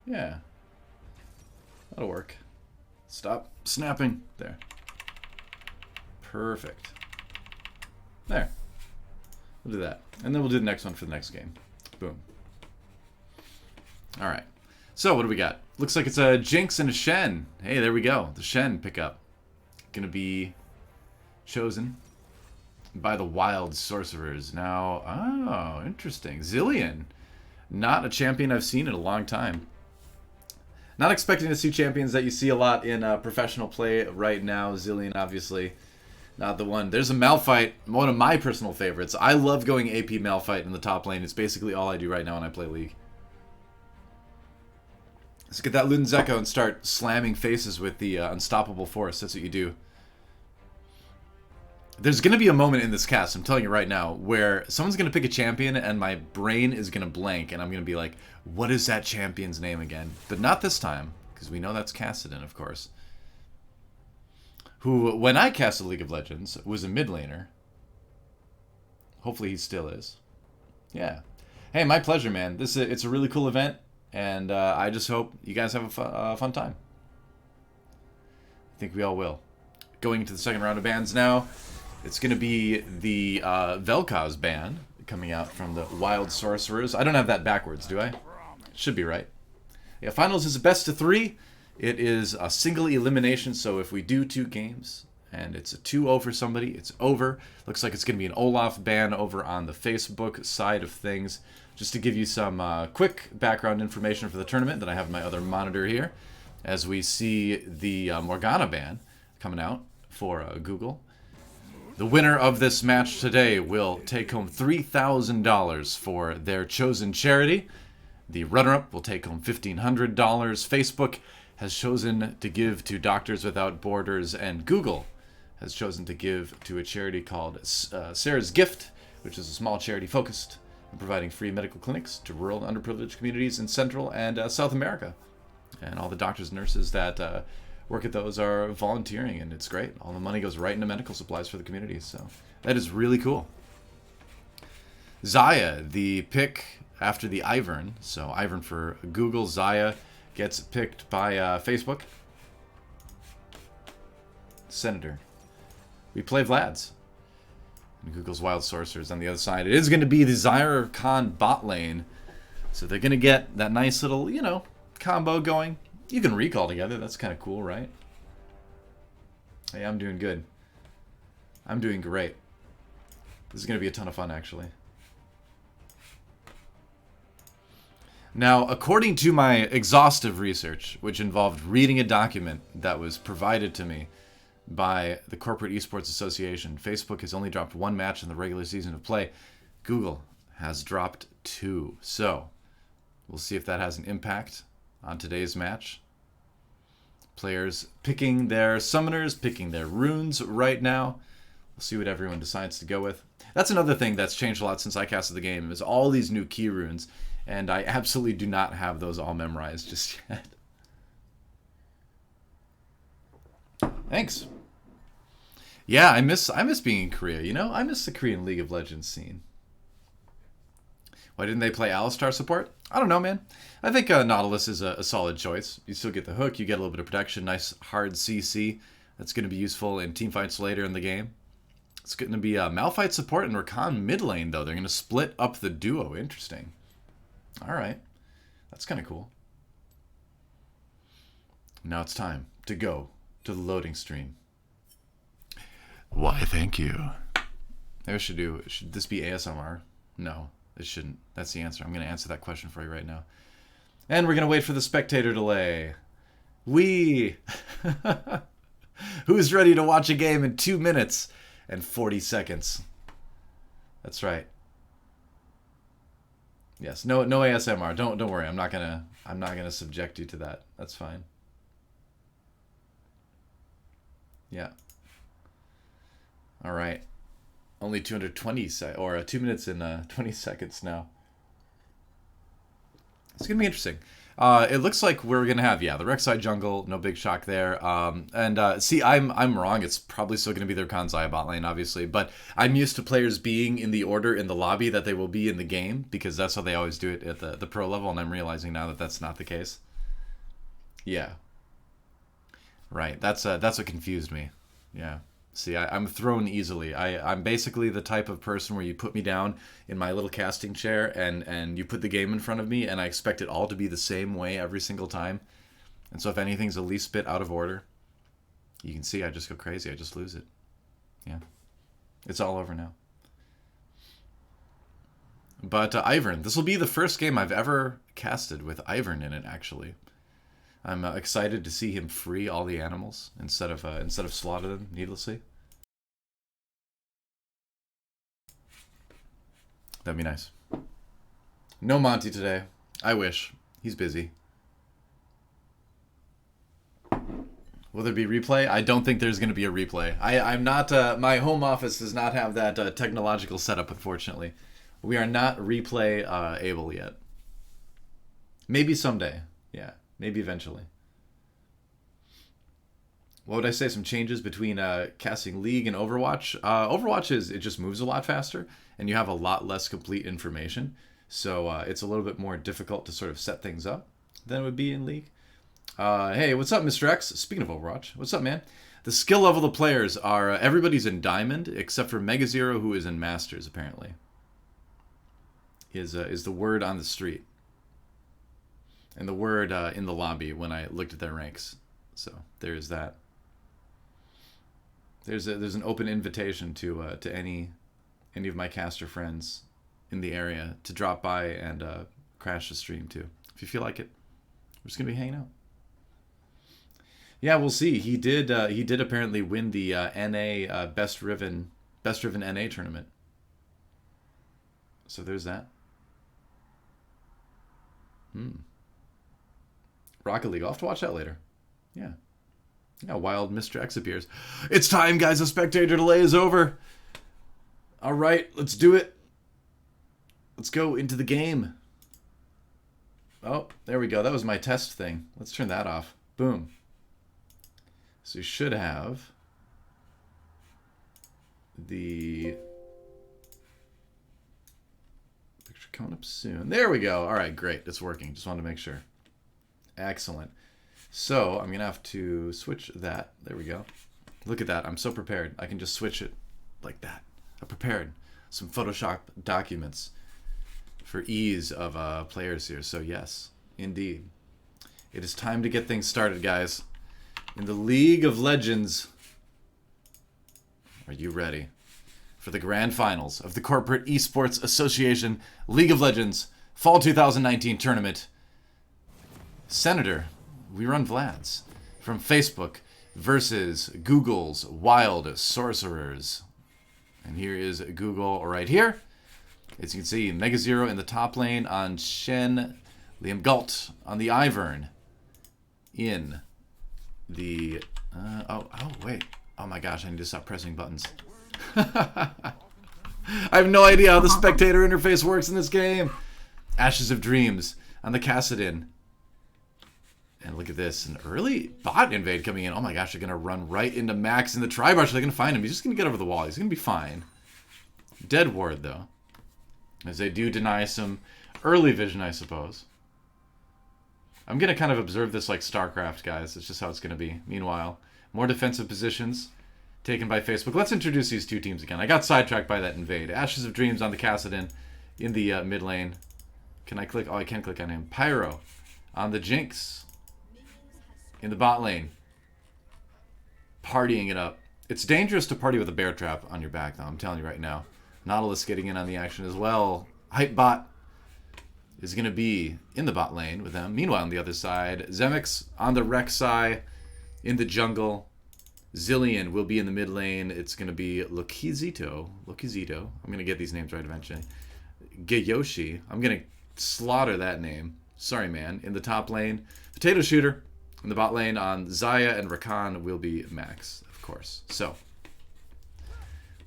Yeah. That'll work. Stop snapping. There. Perfect. There. We'll do that. And then we'll do the next one for the next game. Boom. Alright. So, what do we got? Looks like it's a Jinx and a Shen. Hey, there we go. The Shen pickup. Gonna be chosen by the Wild Sorcerers. Now, oh, interesting. Zillion. Not a champion I've seen in a long time. Not expecting to see champions that you see a lot in professional play right now. Zillion, obviously, not the one. There's a Malphite, one of my personal favorites. I love going AP Malphite in the top lane. It's basically all I do right now when I play League. Let's get that Lunzeko and start slamming faces with the Unstoppable Force. That's what you do. There's going to be a moment in this cast, I'm telling you right now, where someone's going to pick a champion and my brain is going to blank and I'm going to be like, what is that champion's name again? But not this time, because we know that's Kassadin, of course. Who, when I casted League of Legends, was a mid laner. Hopefully he still is. Yeah. Hey, my pleasure, man. It's a really cool event, and I just hope you guys have a fun time. I think we all will. Going into the second round of bans now. It's going to be the Vel'Koz ban coming out from the Wild Sorcerers. I don't have that backwards, do I? Should be right. Yeah, finals is a best of 3. It is a single elimination, so if we do 2 games and it's a 2-0 for somebody, it's over. Looks like it's going to be an Olaf ban over on the Facebook side of things. Just to give you some quick background information for the tournament that I have on my other monitor here, as we see the Morgana ban coming out for Google. The winner of this match today will take home $3,000 for their chosen charity. The runner-up will take home $1,500. Facebook has chosen to give to Doctors Without Borders, and Google has chosen to give to a charity called Sarah's Gift, which is a small charity focused on providing free medical clinics to rural and underprivileged communities in Central and South America. And all the doctors and nurses that work at those are volunteering, and it's great. All the money goes right into medical supplies for the community, so that is really cool. Xayah, the pick after the Ivern. So Ivern for Google, Xayah gets picked by Facebook. Senator. We play Vlad's. And Google's Wild Sorcerers on the other side. It is going to be the Zyre Khan bot lane. So they're going to get that nice little, combo going. You can recall together. That's kind of cool, right? Hey, I'm doing good. I'm doing great. This is going to be a ton of fun, actually. Now, according to my exhaustive research, which involved reading a document that was provided to me by the Corporate Esports Association, Facebook has only dropped 1 match in the regular season of play. Google has dropped 2. So, we'll see if that has an impact on today's match. Players picking their summoners, picking their runes right now. We'll see what everyone decides to go with. That's another thing that's changed a lot since I casted the game, is all these new key runes, and I absolutely do not have those all memorized just yet. Thanks. Yeah, I miss being in Korea, I miss the Korean League of Legends scene. Why didn't they play Alistar support? I don't know, man. I think Nautilus is a solid choice. You still get the hook, you get a little bit of protection, nice hard CC. That's going to be useful in teamfights later in the game. It's going to be Malphite support and Rakan mid lane, though. They're going to split up the duo. Interesting. All right. That's kind of cool. Now it's time to go to the loading stream. Why, thank you. Maybe should this be ASMR? No. It shouldn't. That's the answer. I'm going to answer that question for you right now. And we're going to wait for the spectator delay. Who's ready to watch a game in 2 minutes and 40 seconds? That's right. Yes, no ASMR. Don't worry. I'm not gonna subject you to that. That's fine. Yeah. All right. Only 220 or 2 minutes and 20 seconds now. It's gonna be interesting. It looks like we're gonna have the Rek'Sai jungle, no big shock there. See, I'm wrong. It's probably still gonna be their Kanzai bot lane, obviously, but I'm used to players being in the order in the lobby that they will be in the game because that's how they always do it at the pro level, and I'm realizing now that that's not the case. Yeah. Right. That's what confused me. Yeah. See, I'm thrown easily. I'm basically the type of person where you put me down in my little casting chair and you put the game in front of me and I expect it all to be the same way every single time. And so if anything's the least bit out of order, you can see I just go crazy. I just lose it. Yeah. It's all over now. But Ivern, this will be the first game I've ever casted with Ivern in it, actually. I'm excited to see him free all the animals instead of slaughter them needlessly. That'd be nice. No Monty today. I wish. He's busy. Will there be replay? I don't think there's going to be a replay. I'm not. My home office does not have that technological setup, unfortunately. We are not replay able yet. Maybe someday. Yeah. Maybe eventually. What would I say? Some changes between casting League and Overwatch. Overwatch it just moves a lot faster, and you have a lot less complete information. So it's a little bit more difficult to sort of set things up than it would be in League. Hey, what's up, Mr. X? Speaking of Overwatch, what's up, man? The skill level of the players are everybody's in Diamond except for Mega Zero, who is in Masters apparently. Is the word on the street. And the word in the lobby when I looked at their ranks. So there's that. There's an open invitation to any of my caster friends in the area to drop by and crash the stream too. If you feel like it, we're just gonna be hanging out. Yeah, we'll see. He did apparently win the NA Best Riven NA tournament. So there's that. Rocket League. I'll have to watch that later. Yeah. Yeah, wild Mr. X appears. It's time, guys. The spectator delay is over. All right, let's do it. Let's go into the game. Oh, there we go. That was my test thing. Let's turn that off. Boom. So you should have the picture coming up soon. There we go. All right, great. It's working. Just wanted to make sure. Excellent. So I'm going to have to switch that. There we go. Look at that. I'm so prepared. I can just switch it like that. I'm prepared. Some Photoshop documents for ease of players here. So yes, indeed. It is time to get things started, guys. In the League of Legends. Are you ready for the grand finals of the Corporate Esports Association League of Legends Fall 2019 Tournament? Senator, we run Vlad's from Facebook versus Google's Wild Sorcerers. And here is Google right here. As you can see, Mega Zero in the top lane on Shen, Liam Galt on the Ivern in the... wait. Oh my gosh, I need to stop pressing buttons. I have no idea how the spectator interface works in this game. Ashes of Dreams on the Kassadin. And look at this, an early bot invade coming in. Oh my gosh, they're going to run right into Max in the Tri-Brush. They're going to find him. He's just going to get over the wall. He's going to be fine. Dead ward, though. As they do deny some early vision, I suppose. I'm going to kind of observe this like StarCraft, guys. It's just how it's going to be. Meanwhile, more defensive positions taken by Facebook. Let's introduce these two teams again. I got sidetracked by that invade. Ashes of Dreams on the Kassadin in the mid lane. Can I click? Oh, I can click on him. Pyro on the Jinx in the bot lane. Partying it up. It's dangerous to party with a bear trap on your back, though. I'm telling you right now. Nautilus getting in on the action as well. Hypebot is going to be in the bot lane with them. Meanwhile, on the other side, Zemix on the Rek'Sai in the jungle. Zillion will be in the mid lane. It's going to be Lokizito. I'm going to get these names right eventually. Geyoshi. I'm going to slaughter that name. Sorry, man. In the top lane, Potato Shooter. In the bot lane on Zaya and Rakan will be Max, of course. So,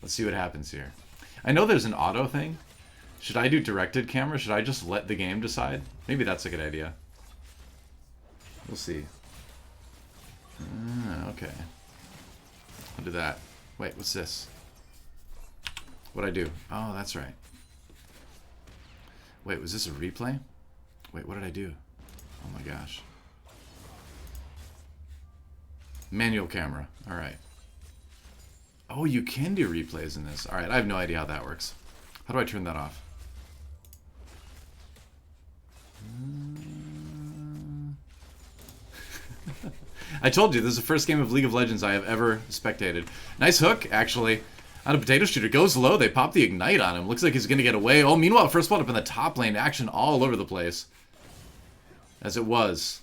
let's see what happens here. I know there's an auto thing. Should I do directed camera? Should I just let the game decide? Maybe that's a good idea. We'll see. Okay. I'll do that. Wait, what's this? What'd I do? Oh, that's right. Wait, was this a replay? Wait, what did I do? Oh my gosh. Manual camera. All right. Oh, you can do replays in this. All right, I have no idea how that works. How do I turn that off? I told you, this is the first game of League of Legends I have ever spectated. Nice hook, actually. On a potato shooter. Goes low. They pop the ignite on him. Looks like he's going to get away. Oh, meanwhile, first blood up in the top lane. Action all over the place. As it was.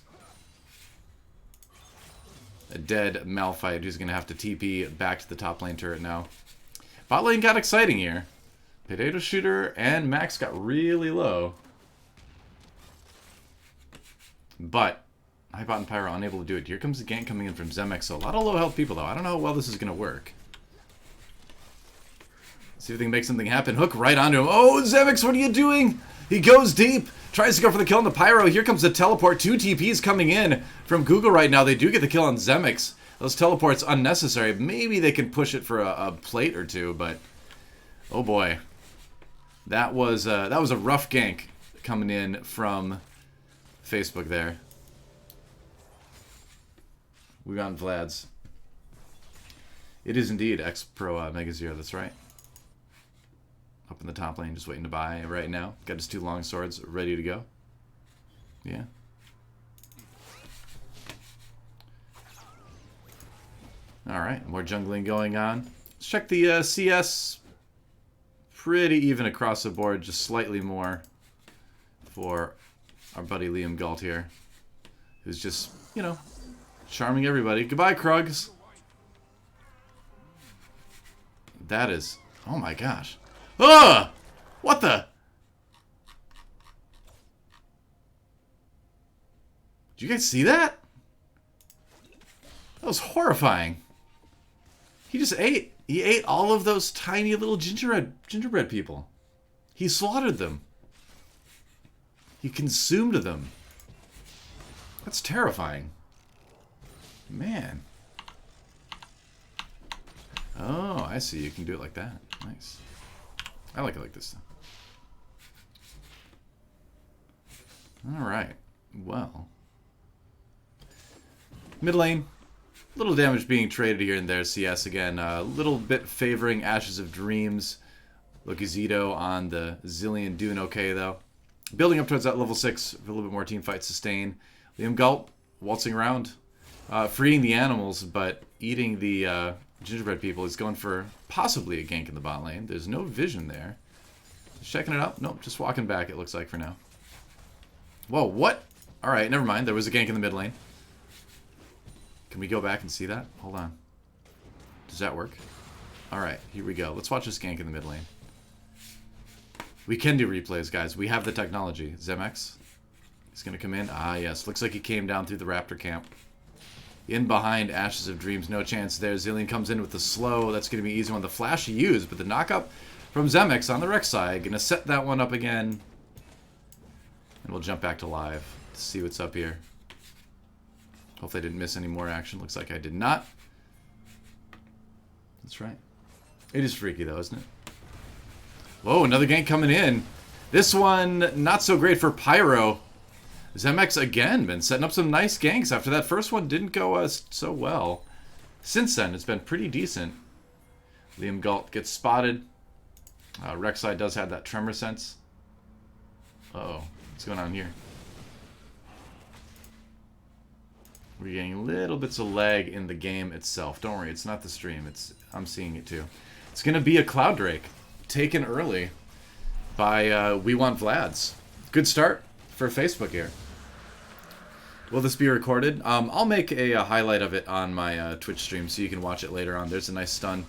A dead Malphite who's going to have to TP back to the top lane turret now. Bot lane got exciting here. Potato shooter and Max got really low. But Hypot and Pyro unable to do it. Here comes the gank coming in from Zemex. So a lot of low health people, though. I don't know how well this is going to work. See if they can make something happen. Hook right onto him. Oh, Zemex, what are you doing? He goes deep. Tries to go for the kill on the Pyro. Here comes the teleport. 2 TPs coming in from Google right now. They do get the kill on Zemex. Those teleports unnecessary. Maybe they can push it for a plate or two, but oh boy. That was a rough gank coming in from Facebook there. We got Vlad's. It is indeed X-Pro Mega Zero, that's right. Up in the top lane, just waiting to buy right now. Got his 2 long swords ready to go. Yeah. Alright, more jungling going on. Let's check the CS. Pretty even across the board, just slightly more for our buddy Liam Galt here. Who's just, you know, charming everybody. Goodbye, Krugs. That is... Oh my gosh. Ugh! What the? Did you guys see that? That was horrifying. He just ate. He ate all of those tiny little gingerbread people. He slaughtered them. He consumed them. That's terrifying. Man. Oh, I see. You can do it like that. Nice. I like it like this. Alright. Well. Mid lane. Little damage being traded here and there. CS again. A little bit favoring Ashes of Dreams. Lokizito on the Zillion doing okay though. Building up towards that level 6 for a little bit more team fight sustain. Liam Galt waltzing around. Freeing the animals, but eating the gingerbread people. He's going for possibly a gank in the bot lane. There's no vision there. Just checking it out. Nope, just walking back it looks like for now. Whoa, what? Alright, never mind. There was a gank in the mid lane. Can we go back and see that? Hold on. Does that work? Alright, here we go. Let's watch this gank in the mid lane. We can do replays, guys. We have the technology. Zemex. He's going to come in. Ah, yes. Looks like he came down through the Raptor camp. In behind Ashes of Dreams. No chance there. Zillion comes in with the slow. That's going to be an easy one. The flash he used, but the knock-up from Zemex on the Rex side. Going to set that one up again. And we'll jump back to live to see what's up here. Hopefully I didn't miss any more action. Looks like I did not. That's right. It is freaky though, isn't it? Whoa, another gank coming in. This one, not so great for Pyro. Zemex again been setting up some nice ganks after that first one didn't go so well. Since then, it's been pretty decent. Liam Galt gets spotted. Rek'Sai does have that tremor sense. Uh-oh. What's going on here? We're getting little bits of lag in the game itself. Don't worry, it's not the stream. I'm seeing it too. It's going to be a Cloud Drake taken early by We Want Vlad's. Good start for Facebook here. Will this be recorded? I'll make a highlight of it on my Twitch stream so you can watch it later on. There's a nice stun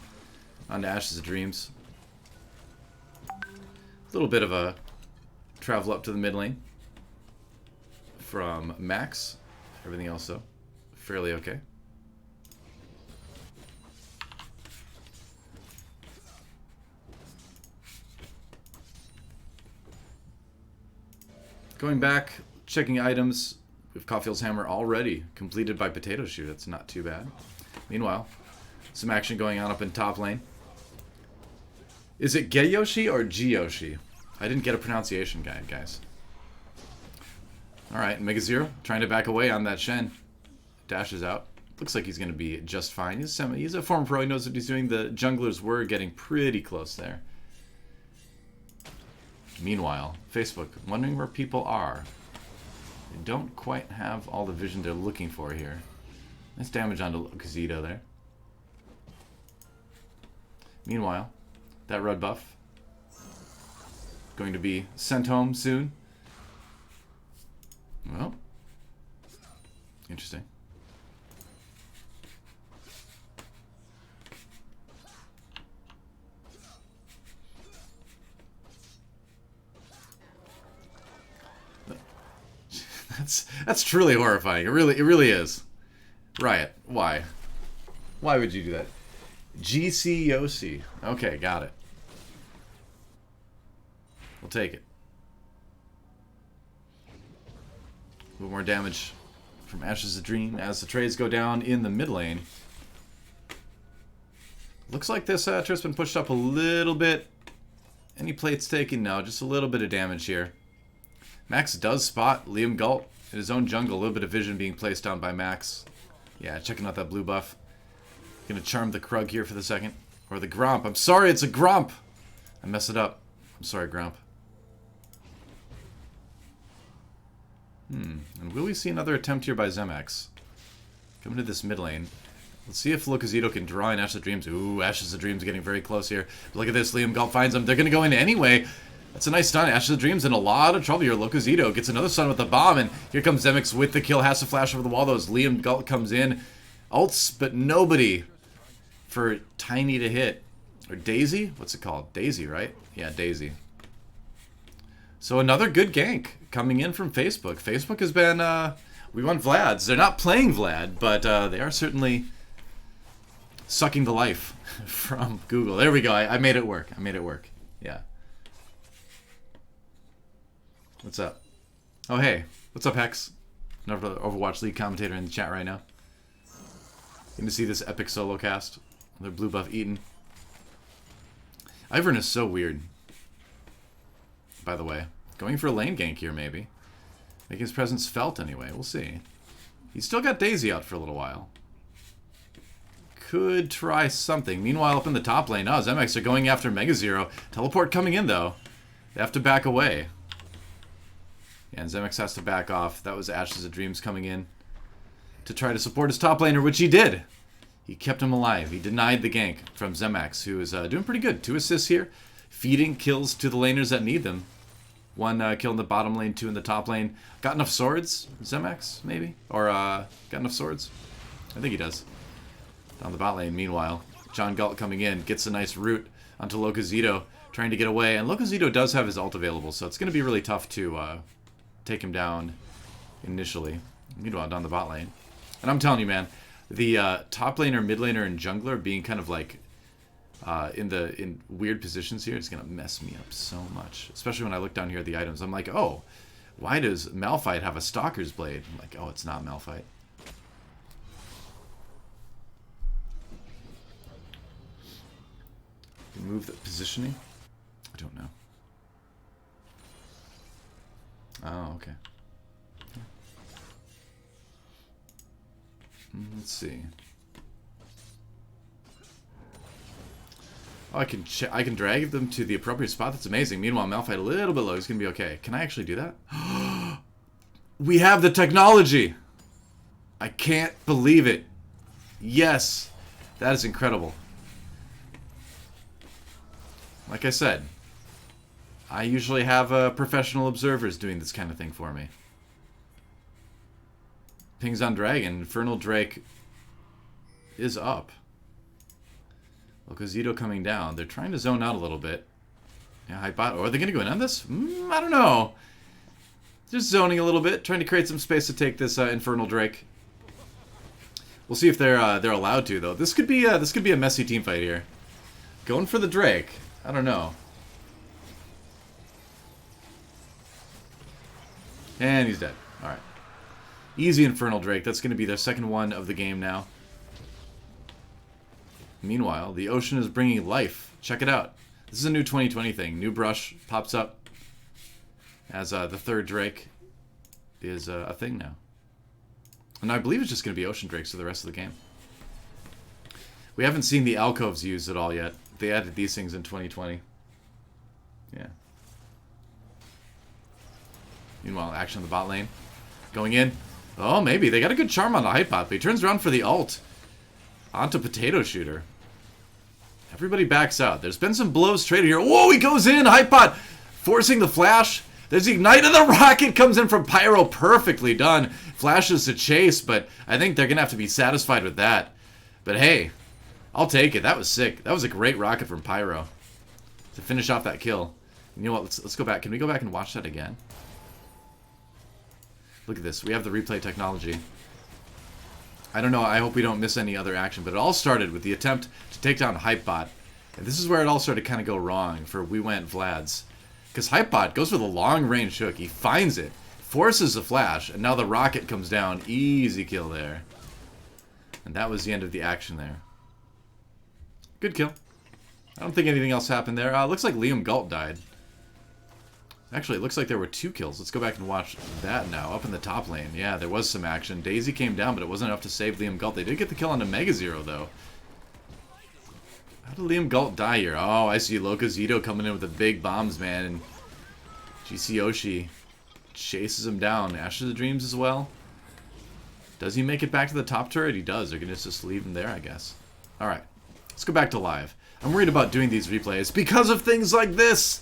on Ashes of Dreams. A little bit of a travel up to the mid lane from Max. Everything else, though, fairly okay. Going back, checking items. We have Caulfield's Hammer already completed by Potato Shoe. That's not too bad. Meanwhile, some action going on up in top lane. Is it Geyoshi or Geoshi? I didn't get a pronunciation guide, guys. Alright, Mega Zero trying to back away on that Shen. Dashes out. looks like he's going to be just fine. He's a former pro. He knows what he's doing. The junglers were getting pretty close there. Meanwhile, Facebook, wondering where people are. They don't quite have all the vision they're looking for here. Nice damage onto Kazito there. Meanwhile, that red buff going to be sent home soon. Well, interesting. That's truly horrifying. It really is. Riot, why? Why would you do that? GCOC. Okay, got it. We'll take it. A little more damage from Ashes of Dream as the trades go down in the mid lane. Looks like this trip's been pushed up a little bit. Any plates taken? No, just a little bit of damage here. Max does spot Liam Galt in his own jungle. A little bit of vision being placed down by Max. Yeah, checking out that blue buff. Gonna charm the Krug here for the second. Or the Gromp. I'm sorry, it's a Gromp! I messed it up. I'm sorry, Gromp. And will we see another attempt here by Zemax? Coming to this mid lane. Let's see if Locazito can draw in Ashes of Dreams. Ooh, Ashes of Dreams getting very close here. Look at this, Liam Galt finds him. They're gonna go in anyway. That's a nice stun. Ashes of Dreams in a lot of trouble here. Locazito gets another stun with the bomb, and here comes Zemax with the kill. Has to flash over the wall, though, as Liam Galt comes in. Ults, but nobody for Tiny to hit. Or Daisy? What's it called? Daisy, right? Yeah, Daisy. So another good gank coming in from Facebook. Facebook has been, we want Vlad's. They're not playing Vlad, but they are certainly sucking the life from Google. There we go. I made it work. I made it work. Yeah. What's up? Oh, hey. What's up, Hex? Another Overwatch League commentator in the chat right now. Getting to see this epic solo cast. Another blue buff eaten. Ivern is so weird. By the way. Going for a lane gank here, maybe. Making his presence felt anyway. We'll see. He's still got Daisy out for a little while. Could try something. Meanwhile, up in the top lane, oh, Zemax are going after Mega Zero. Teleport coming in, though. They have to back away. Yeah, and Zemax has to back off. That was Ashes of Dreams coming in to try to support his top laner, which he did. He kept him alive. He denied the gank from Zemax, who is doing pretty good. 2 assists here. Feeding kills to the laners that need them. 1 kill in the bottom lane, 2 in the top lane. Got enough swords? Zemax, maybe? Or got enough swords? I think he does. Down the bot lane, meanwhile. John Galt coming in. Gets a nice root onto Locazito. Trying to get away. And Locazito does have his ult available, so it's going to be really tough to take him down initially. Meanwhile, down the bot lane. And I'm telling you, man, the top laner, mid laner, and jungler being kind of like in weird positions here is going to mess me up so much. Especially when I look down here at the items. I'm like, oh, why does Malphite have a Stalker's Blade? I'm like, oh, it's not Malphite. Move the positioning? I don't know. Oh, okay. Let's see. Oh, I can drag them to the appropriate spot. That's amazing. Meanwhile, Malphite a little bit low. He's gonna be okay. Can I actually do that? We have the technology! I can't believe it. Yes. That is incredible. Like I said, I usually have professional observers doing this kind of thing for me. Pings on Dragon. Infernal Drake is up. Locazito coming down. They're trying to zone out a little bit. Yeah, high bot. Or are they going to go in on this? I don't know. Just zoning a little bit. Trying to create some space to take this Infernal Drake. We'll see if they're allowed to, though. This could be a messy team fight here. Going for the Drake. I don't know. And he's dead. Alright. Easy Infernal Drake. That's going to be their second one of the game now. Meanwhile, the ocean is bringing life. Check it out. This is a new 2020 thing. New brush pops up as the third Drake is a thing now. And I believe it's just going to be Ocean Drakes for the rest of the game. We haven't seen the alcoves used at all yet. They added these things in 2020. Yeah. Meanwhile, action on the bot lane. Going in. Oh, maybe. They got a good charm on the hype bot, but he turns around for the ult. Onto Potato Shooter. Everybody backs out. There's been some blows traded here. Whoa, he goes in! Hype bot forcing the flash. There's the ignite, and the rocket comes in from Pyro. Perfectly done. Flashes to chase, but I think they're going to have to be satisfied with that. But hey, I'll take it. That was sick. That was a great rocket from Pyro to finish off that kill. You know what? Let's go back. Can we go back and watch that again? Look at this. We have the replay technology. I don't know. I hope we don't miss any other action, but it all started with the attempt to take down Hypebot. And this is where it all started to kind of go wrong for We Went Vlad's. Because Hypebot goes for the long-range hook. He finds it, forces the flash, and now the rocket comes down. Easy kill there. And that was the end of the action there. Good kill. I don't think anything else happened there. Looks like Liam Galt died. Actually, it looks like there were 2 kills. Let's go back and watch that now. Up in the top lane. Yeah, there was some action. Daisy came down, but it wasn't enough to save Liam Galt. They did get the kill on a Mega Zero, though. How did Liam Galt die here? Oh, I see Locozito coming in with the big bombs, man. And GC Oshi chases him down. Ashes of Dreams as well. Does he make it back to the top turret? He does. They're going to just leave him there, I guess. Alright. Let's go back to live. I'm worried about doing these replays because of things like this.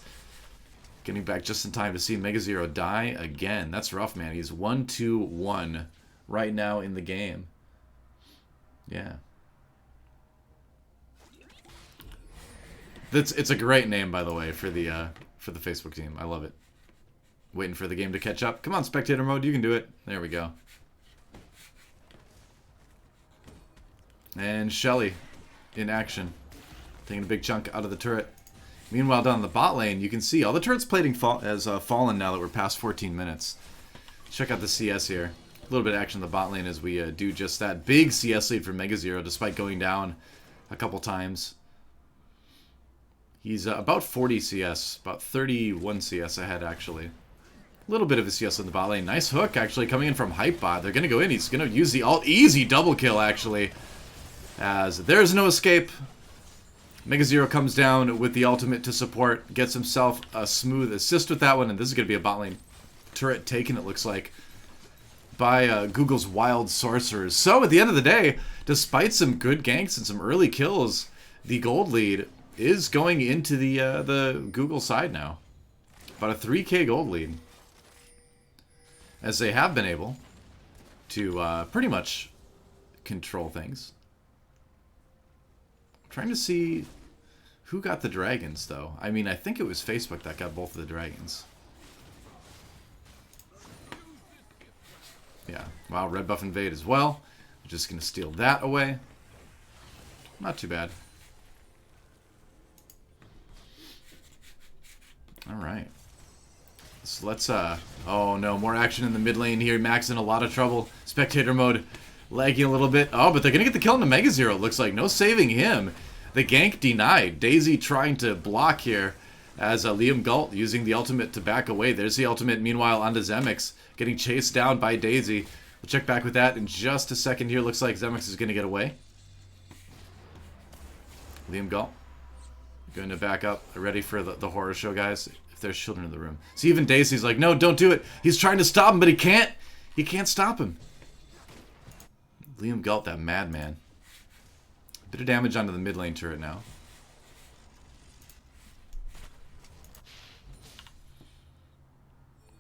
Getting back just in time to see Mega Zero die again. That's rough, man. He's 1-2-1 right now in the game. Yeah. It's a great name, by the way, for the Facebook team. I love it. Waiting for the game to catch up. Come on, spectator mode. You can do it. There we go. And Shelly in action. Taking a big chunk out of the turret. Meanwhile, down the bot lane, you can see all the turrets plating has fallen now that we're past 14 minutes. Check out the CS here. A little bit of action in the bot lane as we do just that. Big CS lead for Mega Zero, despite going down a couple times. He's about 40 CS, about 31 CS ahead, actually. A little bit of a CS in the bot lane. Nice hook, actually, coming in from Hypebot. They're going to go in. He's going to use the ult. Easy double kill, actually. As there's no escape. Mega Zero comes down with the ultimate to support. Gets himself a smooth assist with that one. And this is going to be a bot lane turret taken, it looks like, by Google's Wild Sorcerers. So, at the end of the day, despite some good ganks and some early kills, the gold lead is going into the Google side now. About a 3k gold lead. As they have been able to pretty much control things. I'm trying to see who got the dragons, though. I mean, I think it was Facebook that got both of the dragons. Yeah. Wow, red buff invade as well. We're just going to steal that away. Not too bad. Alright. So let's, oh no, more action in the mid lane here. Max in a lot of trouble. Spectator mode lagging a little bit. Oh, but they're going to get the kill on the Mega Zero, it looks like. No saving him. The gank denied. Daisy trying to block here as Liam Galt using the ultimate to back away. There's the ultimate. Meanwhile, onto Zemix, getting chased down by Daisy. We'll check back with that in just a second here. Looks like Zemix is going to get away. Liam Galt going to back up. Ready for the horror show, guys. If there's children in the room. See, even Daisy's like, no, don't do it. He's trying to stop him, but he can't. He can't stop him. Liam Galt, that madman. Bit of damage onto the mid lane turret now.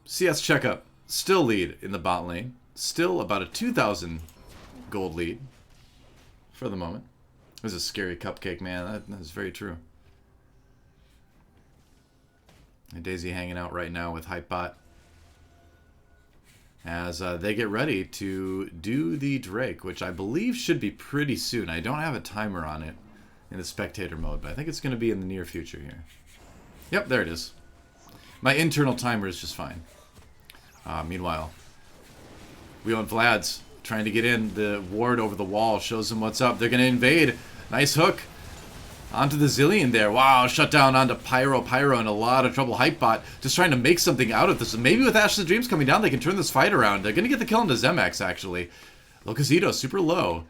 CS checkup. Still lead in the bot lane. Still about a 2,000 gold lead for the moment. It was a scary cupcake, man. That is very true. And Daisy hanging out right now with Hypebot as they get ready to do the Drake, which I believe should be pretty soon. I don't have a timer on it in the spectator mode, but I think it's going to be in the near future here. Yep, there it is. My internal timer is just fine. Meanwhile, we want Vlad's trying to get in. The ward over the wall shows them what's up. They're going to invade. Nice hook. Onto the Zillion there. Wow, shut down onto Pyro. Pyro in a lot of trouble. Hypebot just trying to make something out of this. Maybe with Ashes of Dreams coming down, they can turn this fight around. They're going to get the kill into Zemax, actually. Locazito, super low.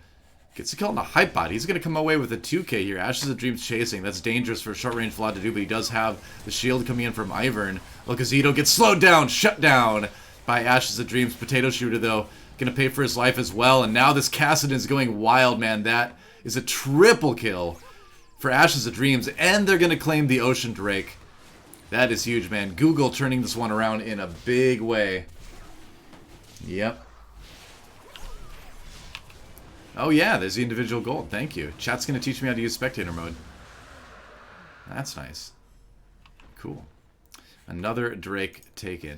Gets a kill on the hype bot. He's going to come away with a 2k here. Ashes of Dreams chasing. That's dangerous for short-range Vlad to do, but he does have the shield coming in from Ivern. Locazito gets slowed down, shut down by Ashes of Dreams. Potato Shooter, though, going to pay for his life as well. And now this Kassadin is going wild, man. That is a triple kill for Ashes of Dreams. And they're going to claim the Ocean Drake. That is huge, man. Google turning this one around in a big way. Yep. Oh yeah, there's the individual gold. Thank you. Chat's going to teach me how to use spectator mode. That's nice. Cool. Another Drake taken.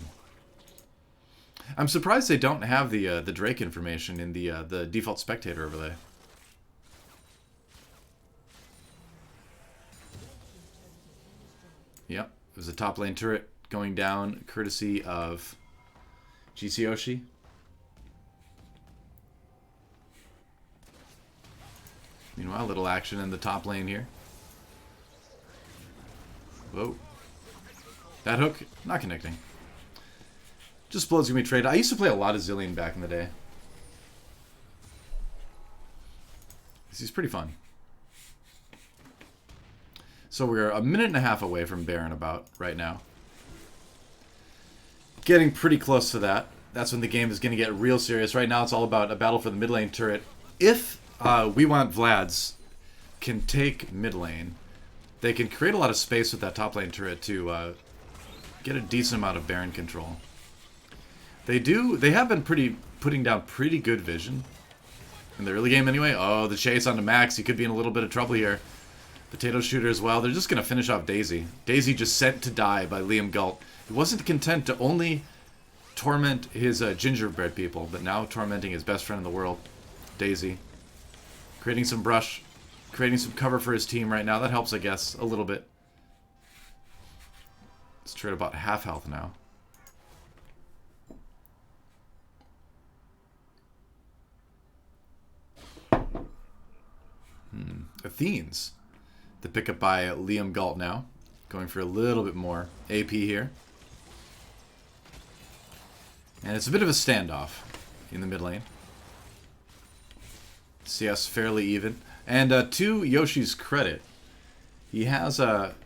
I'm surprised they don't have the Drake information in the default spectator overlay. Yep, there's a top lane turret going down courtesy of GC Oshi. Meanwhile, little action in the top lane here. Whoa. That hook, not connecting. Just blows me trade. I used to play a lot of Zillion back in the day. This is pretty fun. So we're a minute and a half away from Baron about right now. Getting pretty close to that. That's when the game is going to get real serious. Right now it's all about a battle for the mid lane turret. If we want Vlad's can take mid lane, they can create a lot of space with that top lane turret to get a decent amount of Baron control. They have been putting down pretty good vision in the early game anyway. Oh, the chase onto Max. He could be in a little bit of trouble here. Potato Shooter as well. They're just going to finish off Daisy. Daisy just sent to die by Liam Galt. He wasn't content to only torment his gingerbread people, but now tormenting his best friend in the world, Daisy. Creating some brush, creating some cover for his team right now. That helps, I guess, a little bit. Let's trade about half health now. Athenes. The pickup by Liam Galt now. Going for a little bit more AP here. And it's a bit of a standoff in the mid lane. CS fairly even. And to Yoshi's credit, he has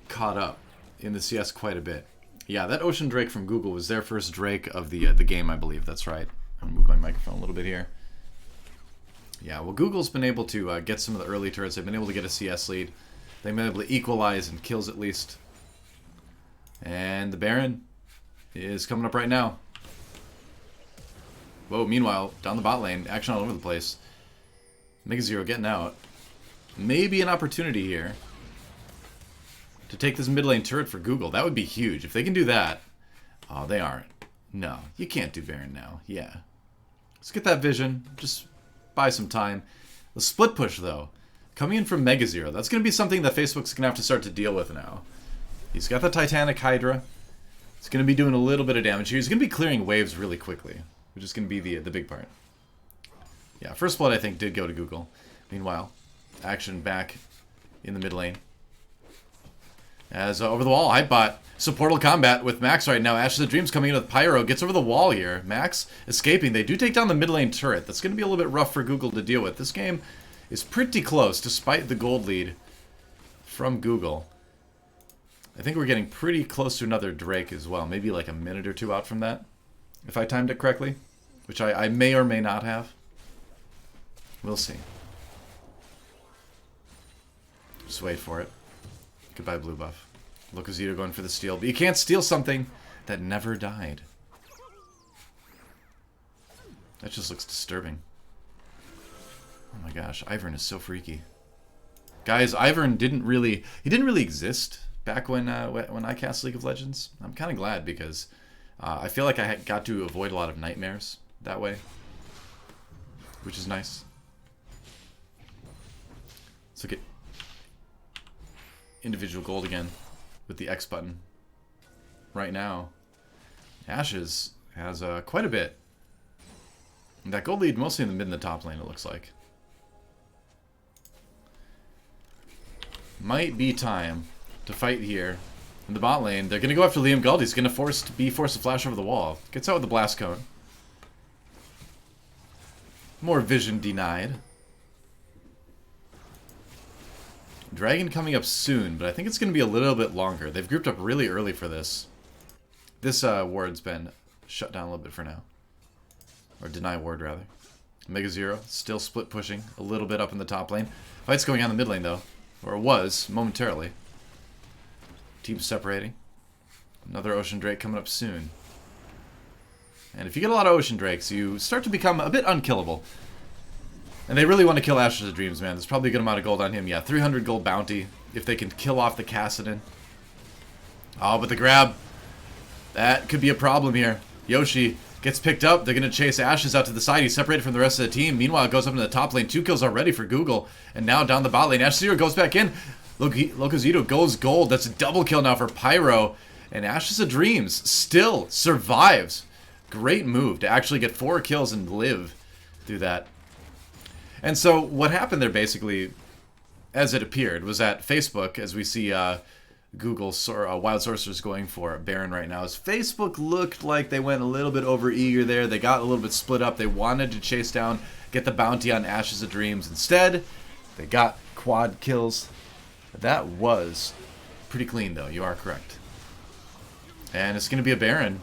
caught up in the CS quite a bit. Yeah, that Ocean Drake from Google was their first Drake of the game, I believe. That's right. I'm going to move my microphone a little bit here. Yeah, well, Google's been able to get some of the early turrets. They've been able to get a CS lead. They've been able to equalize in kills at least. And the Baron is coming up right now. Whoa, meanwhile, down the bot lane, action all over the place. Mega Zero getting out. Maybe an opportunity here to take this mid lane turret for Google. That would be huge. If they can do that. Oh, they aren't. No, you can't do Baron now. Yeah. Let's get that vision. Just buy some time. The split push, though. Coming in from Mega Zero. That's going to be something that Facebook's going to have to start to deal with now. He's got the Titanic Hydra. It's going to be doing a little bit of damage here. He's going to be clearing waves really quickly, which is going to be the big part. Yeah, First Blood, I think, did go to Google. Meanwhile, action back in the mid lane. As over the wall, Hypebot. Supportal combat with Max right now. Ashes of Dreams coming in with Pyro. Gets over the wall here. Max escaping. They do take down the mid lane turret. That's going to be a little bit rough for Google to deal with. This game is pretty close, despite the gold lead from Google. I think we're getting pretty close to another Drake as well. Maybe like a minute or two out from that, if I timed it correctly. Which I may or may not have. We'll see. Just wait for it. Goodbye, blue buff. Locazito going for the steal. But you can't steal something that never died. That just looks disturbing. Oh my gosh, Ivern is so freaky. Guys, Ivern didn't really exist back when I cast League of Legends. I'm kind of glad because I feel like I got to avoid a lot of nightmares that way, which is nice. Let's look at individual gold again with the X button. Right now, Ashes has quite a bit. And that gold lead mostly in the mid and the top lane, it looks like. Might be time to fight here in the bot lane. They're going to go after Liam Galt. He's going to be forced to flash over the wall. Gets out with the blast cone. More vision denied. Dragon coming up soon, but I think it's going to be a little bit longer. They've grouped up really early for this. This ward's been shut down a little bit for now. Or deny ward, rather. Mega Zero still split pushing a little bit up in the top lane. Fight's going on in the mid lane, though. Or it was, momentarily. Teams separating. Another Ocean Drake coming up soon. And if you get a lot of Ocean Drakes, you start to become a bit unkillable. And they really want to kill Ashes of Dreams, man. There's probably a good amount of gold on him. Yeah, 300 gold bounty if they can kill off the Kassadin. Oh, but the grab. That could be a problem here. Yoshi gets picked up. They're going to chase Ashes out to the side. He's separated from the rest of the team. Meanwhile, it goes up into the top lane. 2 kills already for Google. And now down the bot lane. Ashes Zero goes back in. Locozito goes gold. That's a double kill now for Pyro. And Ashes of Dreams still survives. Great move to actually get 4 kills and live through that. And so what happened there basically, as it appeared, was that Facebook, as we see Google Wild Sorcerers going for Baron right now, is Facebook looked like they went a little bit over eager there. They got a little bit split up. They wanted to chase down, get the bounty on Ashes of Dreams. Instead, they got quad kills. That was pretty clean, though. You are correct. And it's going to be a Baron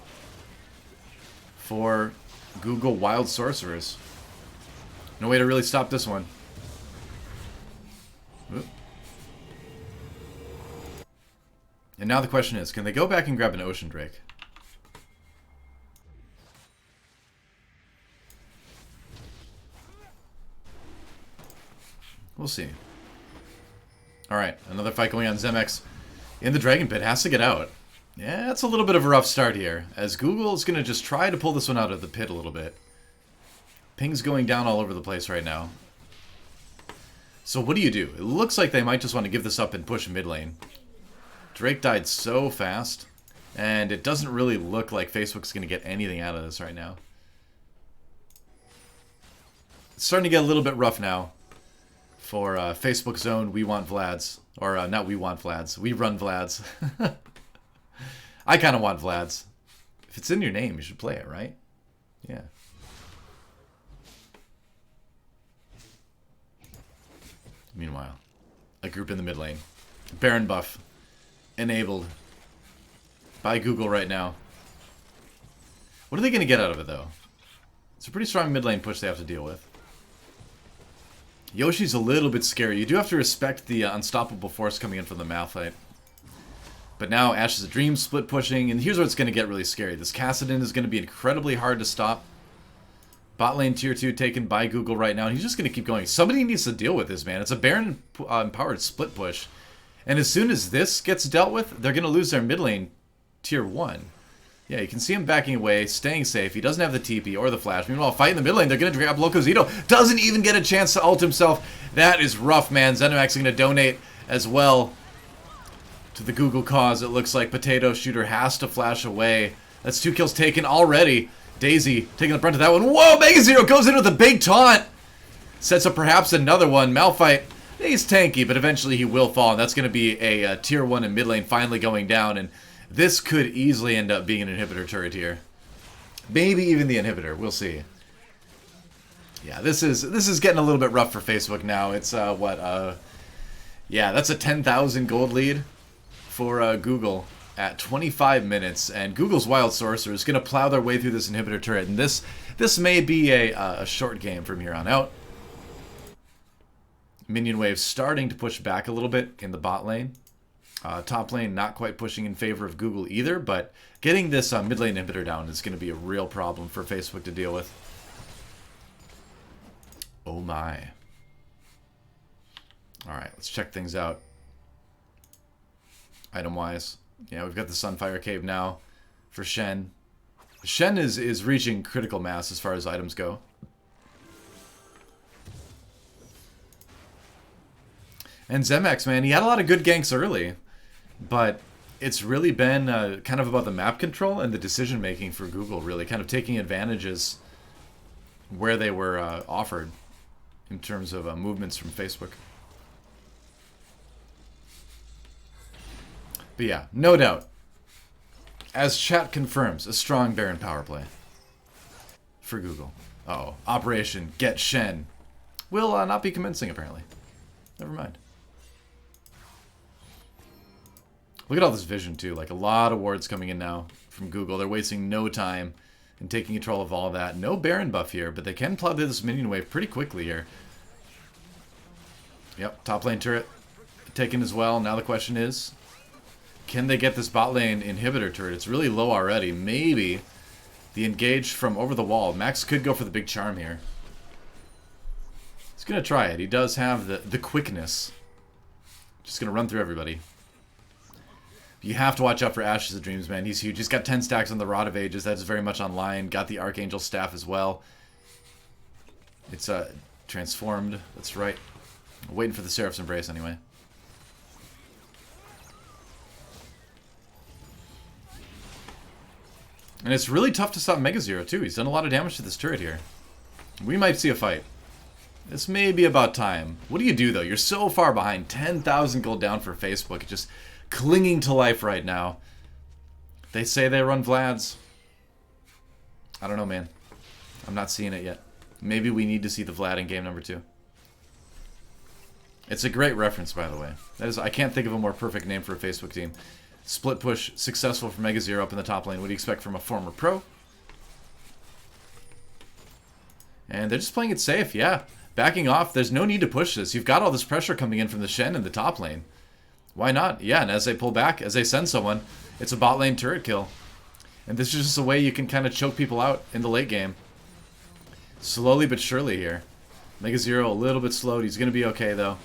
for Google Wild Sorcerers. No way to really stop this one. Oop. And now the question is, can they go back and grab an Ocean Drake? We'll see. Alright, another fight going on. Zemex in the Dragon Pit has to get out. Yeah, it's a little bit of a rough start here, as Google is going to just try to pull this one out of the pit a little bit. Ping's going down all over the place right now. So what do you do? It looks like they might just want to give this up and push mid lane. Drake died so fast, and it doesn't really look like Facebook's going to get anything out of this right now. It's starting to get a little bit rough now for Facebook's own We Want Vlads. Or not We Want Vlads, We Run Vlads. I kind of want Vlads. If it's in your name, you should play it, right? Yeah. Meanwhile, a group in the mid lane. Baron buff. Enabled by Google right now. What are they going to get out of it, though? It's a pretty strong mid lane push they have to deal with. Yoshi's a little bit scary. You do have to respect the unstoppable force coming in from the Malphite. But now Ashes of Dreams split pushing, and here's where it's going to get really scary. This Kassadin is going to be incredibly hard to stop. Bot lane tier 2 taken by Google right now, and he's just going to keep going. Somebody needs to deal with this, man. It's a Baron empowered split push. And as soon as this gets dealt with, they're going to lose their mid lane tier 1. Yeah, you can see him backing away, staying safe. He doesn't have the TP or the flash. Meanwhile, fighting the mid lane, they're going to grab Locozito. Doesn't even get a chance to ult himself. That is rough, man. Zenimax is going to donate as well to the Google cause. It looks like Potato Shooter has to flash away. That's 2 kills taken already. Daisy taking the brunt of that one. Whoa, Mega Zero goes in with a big taunt. Sets up perhaps another one. Malphite, he's tanky, but eventually he will fall. And that's going to be a tier 1 in mid lane finally going down. And this could easily end up being an inhibitor turret here. Maybe even the inhibitor. We'll see. Yeah, this is getting a little bit rough for Facebook now. It's, yeah, that's a 10,000 gold lead for Google at 25 minutes, and Google's Wild Sorcerer is going to plow their way through this inhibitor turret, and this may be a short game from here on out. Minion wave starting to push back a little bit in the bot lane. Top lane not quite pushing in favor of Google either, but getting this mid lane inhibitor down is going to be a real problem for Facebook to deal with. Oh my. Alright, let's check things out. Item-wise. Yeah, we've got the Sunfire Cave now for Shen. Shen is reaching critical mass as far as items go. And Zemex, man, he had a lot of good ganks early, but it's really been kind of about the map control and the decision making for Google, really kind of taking advantages where they were offered in terms of movements from Facebook. But yeah, no doubt, as chat confirms, a strong Baron power play for Google. Uh-oh. Operation Get Shen will not be commencing, apparently. Never mind. Look at all this vision, too. Like, a lot of wards coming in now from Google. They're wasting no time in taking control of all of that. No Baron buff here, but they can plow through this minion wave pretty quickly here. Yep, top lane turret taken as well. Now the question is, can they get this bot lane inhibitor turret? It's really low already. Maybe the engage from over the wall. Max could go for the big charm here. He's going to try it. He does have the quickness. Just going to run through everybody. You have to watch out for Ashes of Dreams, man. He's huge. He's got 10 stacks on the Rod of Ages. That's very much online. Got the Archangel Staff as well. It's transformed. That's right. Waiting for the Seraph's Embrace anyway. And it's really tough to stop Mega Zero, too. He's done a lot of damage to this turret here. We might see a fight. This may be about time. What do you do, though? You're so far behind. 10,000 gold down for Facebook. Just clinging to life right now. They say they run Vlad's. I don't know, man. I'm not seeing it yet. Maybe we need to see the Vlad in game number 2. It's a great reference, by the way. That is, I can't think of a more perfect name for a Facebook team. Split push successful for Mega Zero up in the top lane. What do you expect from a former pro? And they're just playing it safe, yeah. Backing off. There's no need to push this. You've got all this pressure coming in from the Shen in the top lane. Why not? Yeah, and as they pull back, as they send someone, it's a bot lane turret kill. And this is just a way you can kind of choke people out in the late game. Slowly but surely here. Mega Zero a little bit slowed. He's going to be okay, though.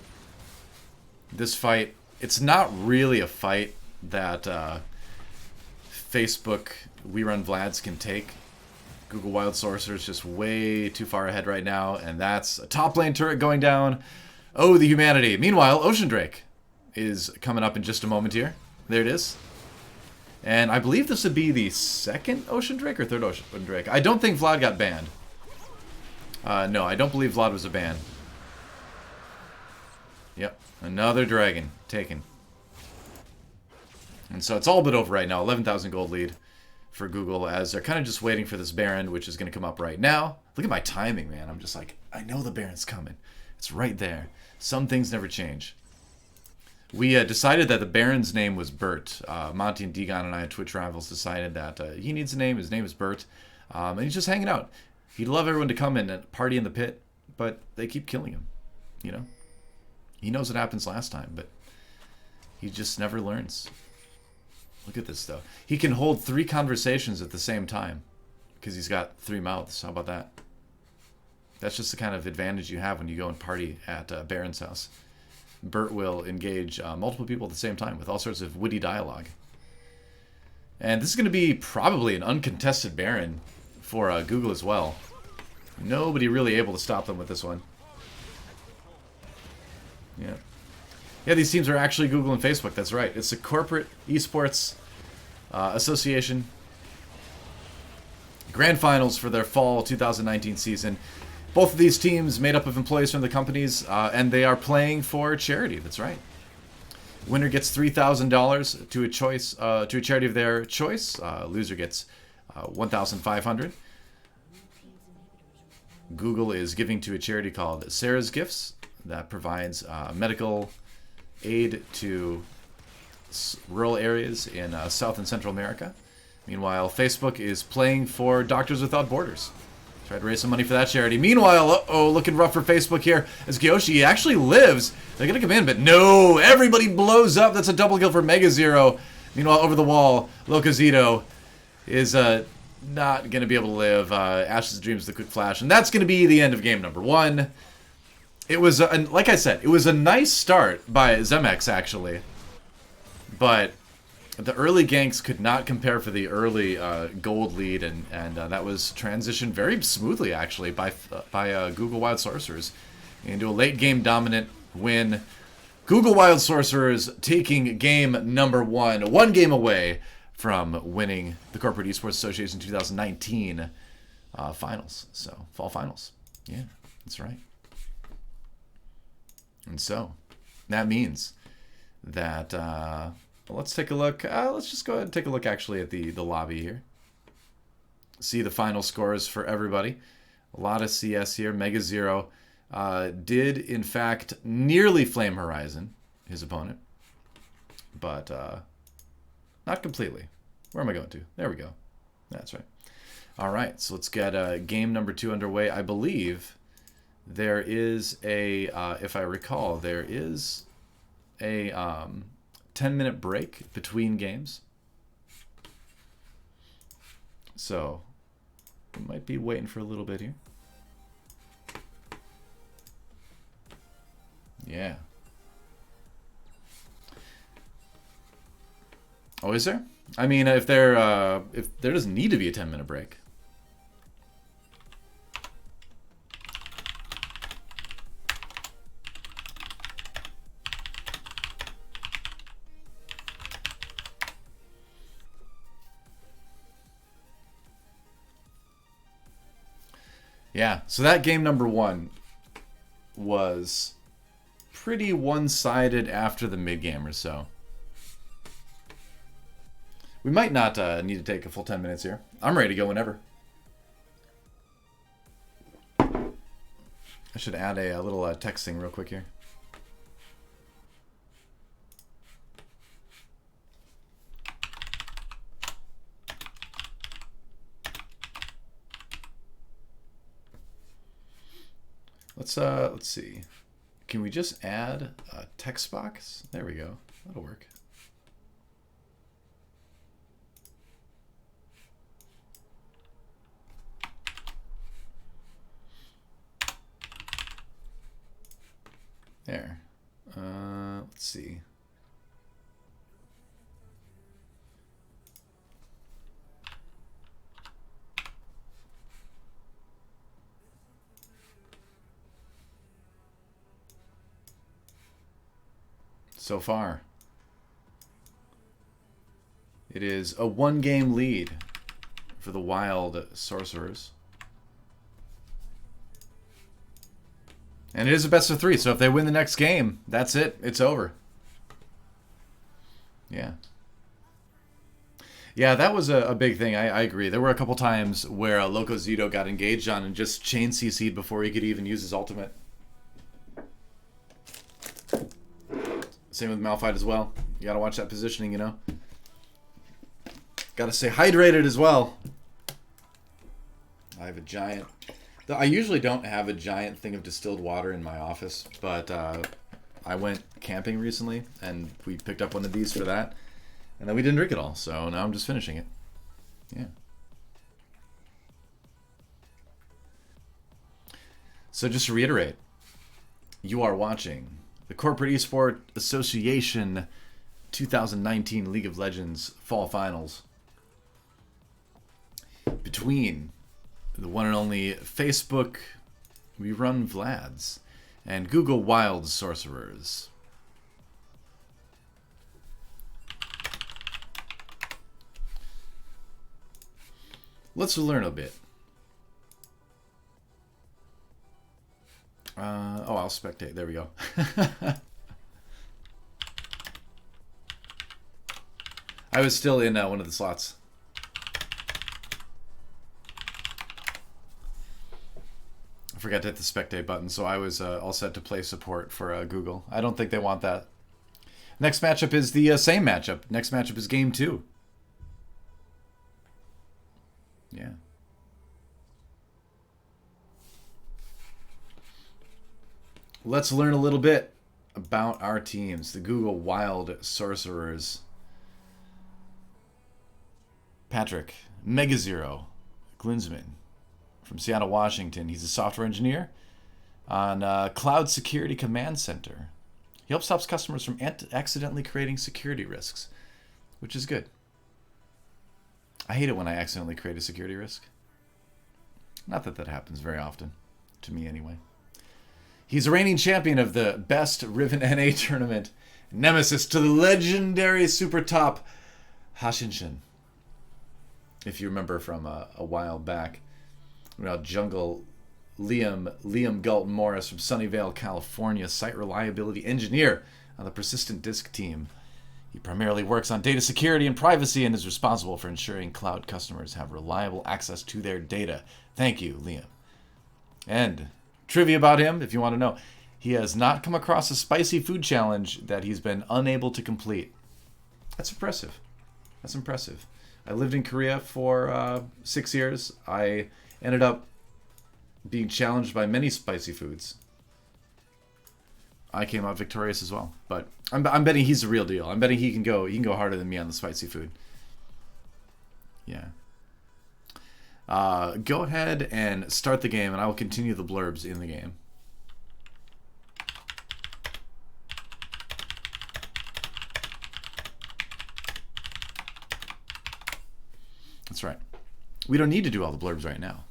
This fight, it's not really a fight that Facebook We Run Vlads can take. Google Wild Sorcerer's just way too far ahead right now, and that's a top lane turret going down. Oh, the humanity. Meanwhile, Ocean Drake is coming up in just a moment here. There it is. And I believe this would be the second Ocean Drake or third Ocean Drake. I don't think Vlad got banned. No, I don't believe Vlad was a ban. Yep, another dragon taken. And so it's all but over right now. 11,000 gold lead for Google as they're kind of just waiting for this Baron, which is going to come up right now. Look at my timing, man. I'm just like, I know the Baron's coming. It's right there. Some things never change. We decided that the Baron's name was Bert. Monty and Degon and I, Twitch rivals, decided that he needs a name. His name is Bert. And he's just hanging out. He'd love everyone to come in and party in the pit, but they keep killing him. You know? He knows what happens last time, but he just never learns. Look at this, though. He can hold 3 conversations at the same time because he's got 3 mouths. How about that? That's just the kind of advantage you have when you go and party at Baron's house. Bert will engage multiple people at the same time with all sorts of witty dialogue. And this is going to be probably an uncontested Baron for Google as well. Nobody really able to stop them with this one. Yeah. Yeah, these teams are actually Google and Facebook. That's right. It's a corporate esports association. Grand finals for their fall 2019 season. Both of these teams made up of employees from the companies, and they are playing for charity. That's right. Winner gets $3,000 to a choice to a charity of their choice. Loser gets $1,500. Google is giving to a charity called Sarah's Gifts that provides medical aid to rural areas in South and Central America. Meanwhile, Facebook is playing for Doctors Without Borders. Try to raise some money for that charity. Meanwhile, uh-oh, looking rough for Facebook here as Kyoshi actually lives. They're going to come in, but no, everybody blows up. That's a double kill for Mega Zero. Meanwhile, over the wall, Locazito is not going to be able to live. Ashes of Dreams, the quick flash. And that's going to be the end of game number 1. It was, like I said, it was a nice start by Zemex, actually. But the early ganks could not compare for the early gold lead, and that was transitioned very smoothly, actually, by Google Wild Sorcerers into a late game dominant win. Google Wild Sorcerers taking game number 1, 1 game away from winning the Corporate Esports Association 2019 finals. So, fall finals. Yeah, that's right. And so, that means that, let's take a look. Let's just go ahead and take a look, actually, at the lobby here. See the final scores for everybody. A lot of CS here. Mega Zero did, in fact, nearly flame Horizon, his opponent. But not completely. Where am I going to? There we go. That's right. All right, so let's get game number 2 underway. I believe there is a, if I recall, there is a 10-minute break between games. So we might be waiting for a little bit here. Yeah. Oh, is there? I mean, if there doesn't need to be a 10-minute break. Yeah, so that game number 1 was pretty one-sided after the mid-game or so. We might not need to take a full 10 minutes here. I'm ready to go whenever. I should add a little texting real quick here. Let's see. Can we just add a text box? There we go. That'll work. There. Let's see. So far, it is a 1-game lead for the Wild Sorcerers. And it is a best of 3, so if they win the next game, that's it. It's over. Yeah. Yeah, that was a big thing. I agree. There were a couple times where Loco Zito got engaged on and just chain CC'd before he could even use his ultimate. Same with Malphite as well. You gotta watch that positioning, you know. Gotta stay hydrated as well. I have a giant... I usually don't have a giant thing of distilled water in my office, but I went camping recently, and we picked up one of these for that. And then we didn't drink it all, so now I'm just finishing it. Yeah. So just to reiterate, you are watching the Corporate Esport Association 2019 League of Legends Fall Finals between the one and only Facebook We Run Vlads and Google Wild Sorcerers. Let's learn a bit. Oh, I'll spectate. There we go. I was still in one of the slots. I forgot to hit the spectate button, so I was all set to play support for Google. I don't think they want that. Next matchup is the same matchup. Next matchup is game 2. Yeah. Let's learn a little bit about our teams. The Google Wild Sorcerers. Patrick, Mega Zero, Glinsman from Seattle, Washington. He's a software engineer on Cloud Security Command Center. He helps stops customers from accidentally creating security risks, which is good. I hate it when I accidentally create a security risk. Not that that happens very often, to me anyway. He's a reigning champion of the best Riven NA tournament, nemesis to the legendary super top Hashinshin. If you remember from a while back, Jungle Liam Galton Morris from Sunnyvale, California, site reliability engineer on the Persistent Disk team. He primarily works on data security and privacy and is responsible for ensuring cloud customers have reliable access to their data. Thank you, Liam. And trivia about him, if you want to know, he has not come across a spicy food challenge that he's been unable to complete. That's impressive. That's impressive. I lived in Korea for 6 years. I ended up being challenged by many spicy foods. I came out victorious as well. But I'm betting he's the real deal. I'm betting he can go harder than me on the spicy food. Yeah. Go ahead and start the game, and I will continue the blurbs in the game. That's right. We don't need to do all the blurbs right now.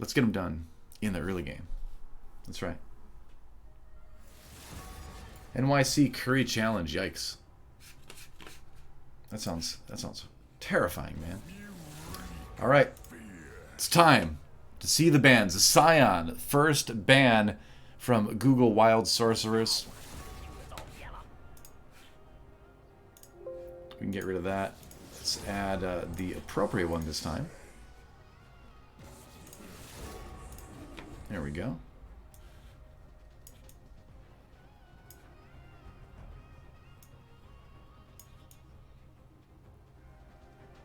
Let's get them done in the early game. That's right. NYC Curry Challenge. Yikes. That sounds terrifying, man. All right. It's time to see the bans. Scion, first ban from Google Wild Sorceress. We can get rid of that. Let's add the appropriate one this time. There we go.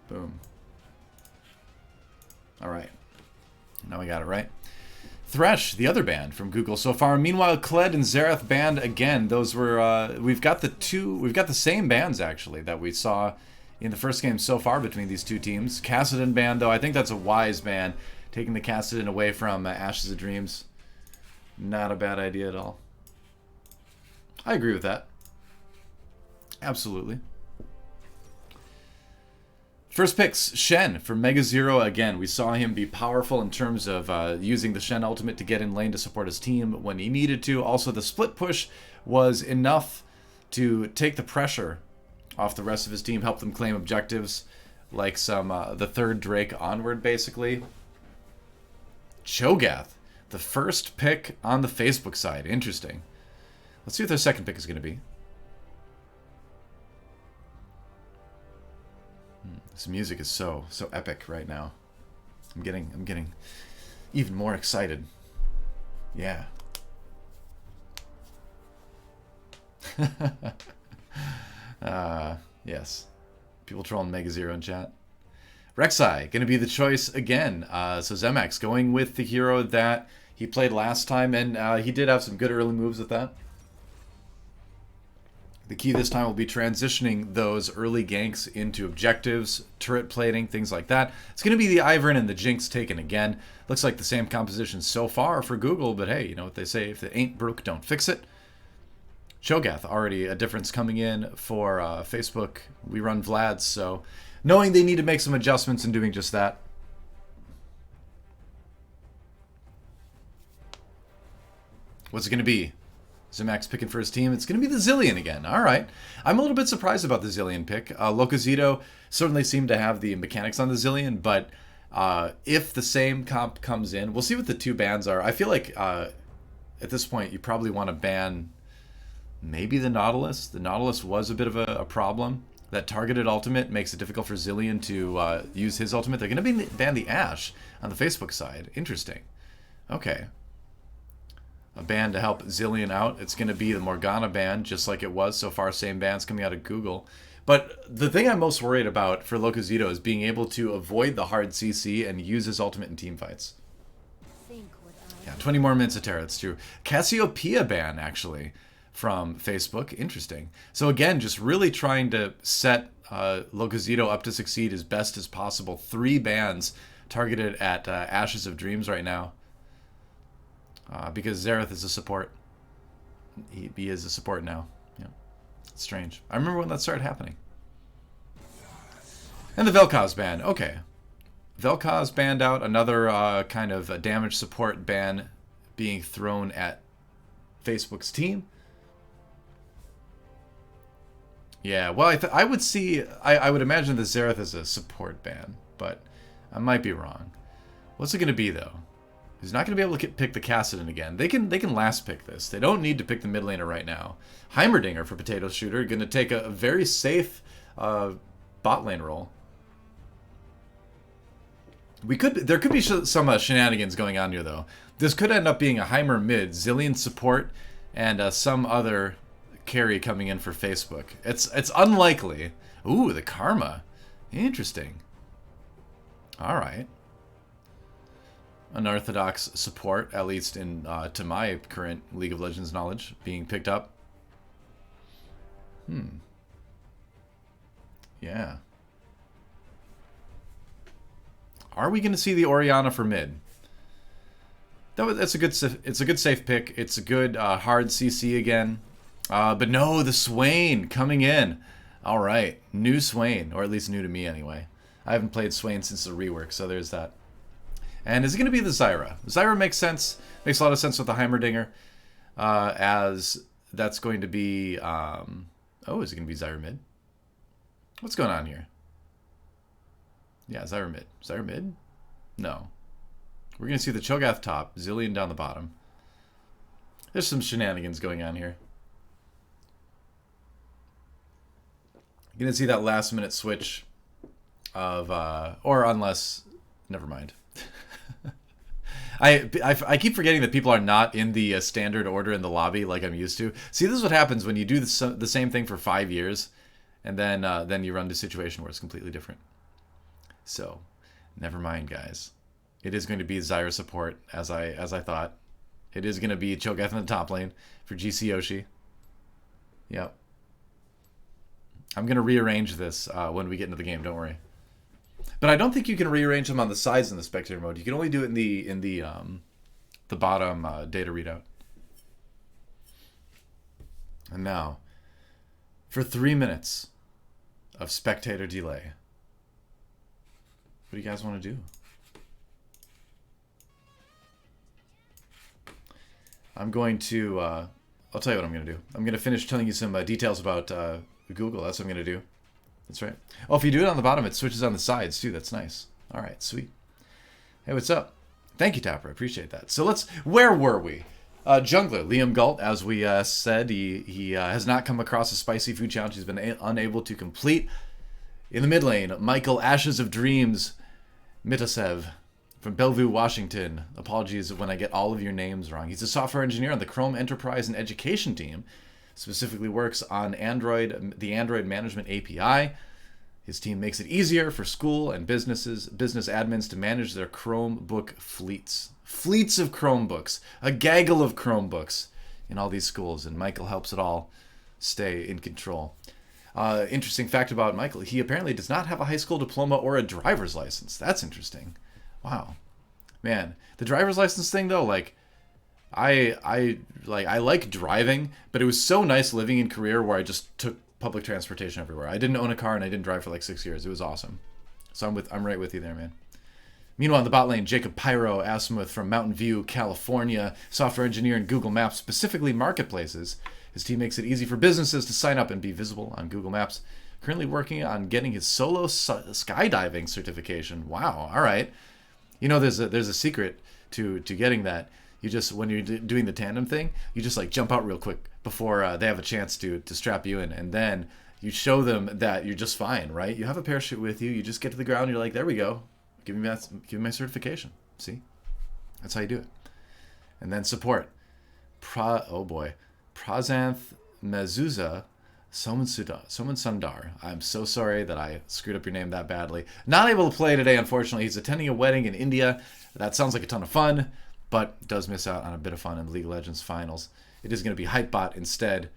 Boom. All right. Now we got it right. Thresh, the other band from Google so far. Meanwhile, Kled and Xerath banned again. Those were we've got the same bands actually that we saw in the first game so far between these two teams. Kassadin ban, though, I think that's a wise ban. Taking the Kassadin away from Ashes of Dreams. Not a bad idea at all. I agree with that. Absolutely. First picks, Shen for Mega Zero. Again, we saw him be powerful in terms of using the Shen ultimate to get in lane to support his team when he needed to. Also, the split push was enough to take the pressure off the rest of his team, help them claim objectives like some the third Drake onward, basically. Cho'Gath, the first pick on the Facebook side. Interesting. Let's see what their second pick is going to be. This music is so epic right now. I'm getting even more excited. Yeah. Yes. People trolling Mega Zero in chat. Rek'Sai, going to be the choice again. So Zemax going with the hero that he played last time, and he did have some good early moves with that. The key this time will be transitioning those early ganks into objectives, turret plating, things like that. It's going to be the Ivern and the Jinx taken again. Looks like the same composition so far for Google, but hey, you know what they say, if it ain't broke, don't fix it. Cho'Gath, already a difference coming in for Facebook. We run Vlad's, so knowing they need to make some adjustments and doing just that. What's it going to be? Zemax picking for his team. It's going to be the Zilean again. All right. I'm a little bit surprised about the Zilean pick. Locozito certainly seemed to have the mechanics on the Zilean, but if the same comp comes in, we'll see what the two bans are. I feel like at this point you probably want to ban maybe the Nautilus. The Nautilus was a bit of a problem. That targeted ultimate makes it difficult for Zilean to use his ultimate. They're going to ban the Ashe on the Facebook side. Interesting. Okay. A ban to help Zilean out. It's going to be the Morgana ban, just like it was so far. Same bans coming out of Google. But the thing I'm most worried about for Locozito is being able to avoid the hard CC and use his ultimate in team fights. Yeah, 20 more minutes of Terra, that's true. Cassiopeia ban, actually, from Facebook. Interesting. So again, just really trying to set Locozito up to succeed as best as possible. 3 bans targeted at Ashes of Dreams right now. Because Xerath is a support. He is a support now. Yeah. It's strange. I remember when that started happening. And the Vel'Koz ban. Okay. Vel'Koz banned out. Another kind of a damage support ban being thrown at Facebook's team. Yeah, well, I would see... I would imagine the Xerath is a support ban, but I might be wrong. What's it going to be, though? He's not going to be able to pick the Kassadin again. They can last pick this. They don't need to pick the mid laner right now. Heimerdinger for Potato Shooter, going to take a very safe bot lane role. There could be some shenanigans going on here, though. This could end up being a Heimer mid, Zillion support, and some other carry coming in for Facebook. It's unlikely. Ooh, the Karma. Interesting. All right. Unorthodox support, at least in to my current League of Legends knowledge, being picked up. Yeah. Are we going to see the Orianna for mid? It's a good safe pick. It's a good hard CC again. But no, the Swain coming in. All right, new Swain, or at least new to me anyway. I haven't played Swain since the rework, so there's that. And is it going to be the Zyra? Zyra makes sense. Makes a lot of sense with the Heimerdinger, as that's going to be. Oh, is it going to be Zyra mid? What's going on here? Yeah, Zyra mid. Zyra mid? No. We're going to see the Cho'Gath top, Zillion down the bottom. There's some shenanigans going on here. You're going to see that last minute switch of, or unless, never mind. I keep forgetting that people are not in the standard order in the lobby like I'm used to. See, this is what happens when you do the same thing for 5 years, and then you run into a situation where it's completely different. So, never mind, guys. It is going to be Zyra support, as I thought. It is going to be Cho'Gath in the top lane for GC Yoshi. Yep. I'm going to rearrange this when we get into the game, don't worry. But I don't think you can rearrange them on the sides in the spectator mode. You can only do it in the bottom data readout. And now, for 3 minutes of spectator delay, what do you guys want to do? I'm going to, I'll tell you what I'm going to do. I'm going to finish telling you some details about Google. That's what I'm going to do. That's right. Oh, if you do it on the bottom, it switches on the sides too. That's nice. All right, sweet. Hey, what's up? Thank you, Tapper. I appreciate that. So where were we? Jungler, Liam Galt, as we said, he has not come across a spicy food challenge he's been unable to complete. In the mid lane, Michael Ashes of Dreams, Mitasev, from Bellevue, Washington. Apologies when I get all of your names wrong. He's a software engineer on the Chrome Enterprise and Education team. Specifically works on the Android Management API. His team makes it easier for school and business admins to manage their Chromebook fleets. Fleets of Chromebooks. A gaggle of Chromebooks in all these schools. And Michael helps it all stay in control. Interesting fact about Michael. He apparently does not have a high school diploma or a driver's license. That's interesting. Wow. Man, the driver's license thing though, like, I like driving, but it was so nice living in Korea where I just took public transportation everywhere. I didn't own a car and I didn't drive for like 6 years. It was awesome. So I'm right with you there, man. Meanwhile, in the bot lane, Jacob Pyro Asmuth from Mountain View, California, software engineer in Google Maps, specifically marketplaces. His team makes it easy for businesses to sign up and be visible on Google Maps. Currently working on getting his solo skydiving certification. Wow. All right. You know, there's a secret to getting that. You just, when you're doing the tandem thing, you just like jump out real quick before they have a chance to strap you in, and then you show them that you're just fine, right? You have a parachute with you. You just get to the ground. You're like, there we go. Give me my certification. See, that's how you do it. And then support. Oh boy, Prasanth Mezuzah Soman Sundar. I'm so sorry that I screwed up your name that badly. Not able to play today, unfortunately. He's attending a wedding in India. That sounds like a ton of fun, but does miss out on a bit of fun in the League of Legends finals. It is going to be Hypebot instead.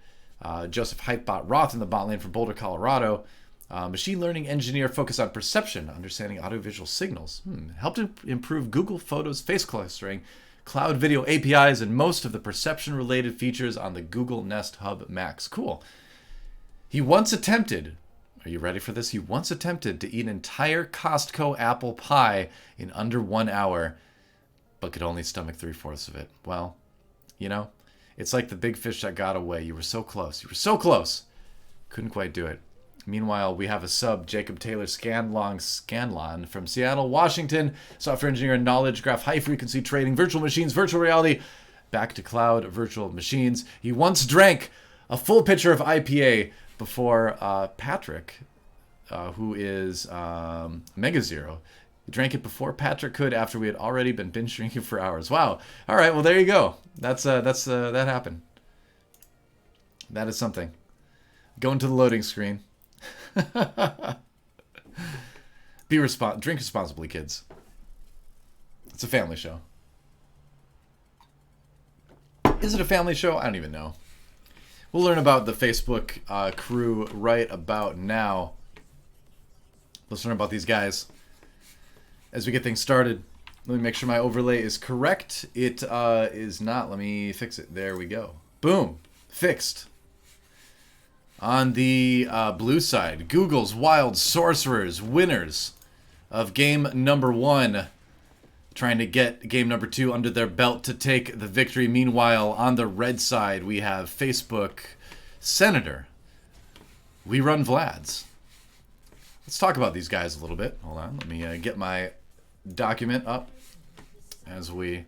Joseph Hypebot Roth in the bot lane from Boulder, Colorado. Machine learning engineer focused on perception, understanding audiovisual signals. Helped improve Google Photos face clustering, cloud video APIs, and most of the perception-related features on the Google Nest Hub Max. Cool. He once attempted, are you ready for this? He once attempted to eat an entire Costco apple pie in under 1 hour, but could only stomach 3/4 of it. Well, you know, it's like the big fish that got away. You were so close. You were so close. Couldn't quite do it. Meanwhile, we have a sub, Jacob Taylor Scanlon from Seattle, Washington. Software engineer, knowledge graph, high-frequency trading, virtual machines, virtual reality, back to cloud, virtual machines. He once drank a full pitcher of IPA before Patrick, who is Mega Zero, He drank it before Patrick could after we had already been binge drinking for hours. Wow. All right, well, there you go. That happened. That is something. Going to the loading screen. Drink responsibly, kids. It's a family show. Is it a family show? I don't even know. We'll learn about the Facebook crew right about now. Let's learn about these guys as we get things started. Let me make sure my overlay is correct. It is not. Let me fix it. There we go. Boom. Fixed. On the blue side, Google's Wild Sorcerers, winners of game number 1. Trying to get game number 2 under their belt to take the victory. Meanwhile, on the red side, we have Facebook Senator. We run Vlad's. Let's talk about these guys a little bit. Hold on. Let me get my document up as we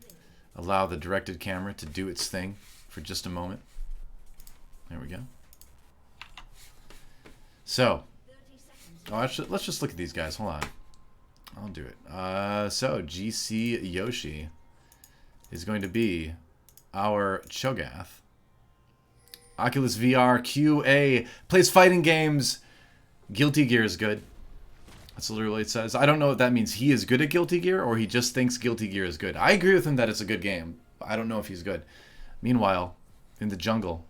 allow the directed camera to do its thing for just a moment. There we go. So, actually, let's just look at these guys. Hold on. I'll do it. So, GC Yoshi is going to be our Cho'Gath. Oculus VR QA plays fighting games. Guilty Gear is good. That's literally what it says. I don't know if that means he is good at Guilty Gear or he just thinks Guilty Gear is good. I agree with him that it's a good game. I don't know if he's good. Meanwhile, in the jungle,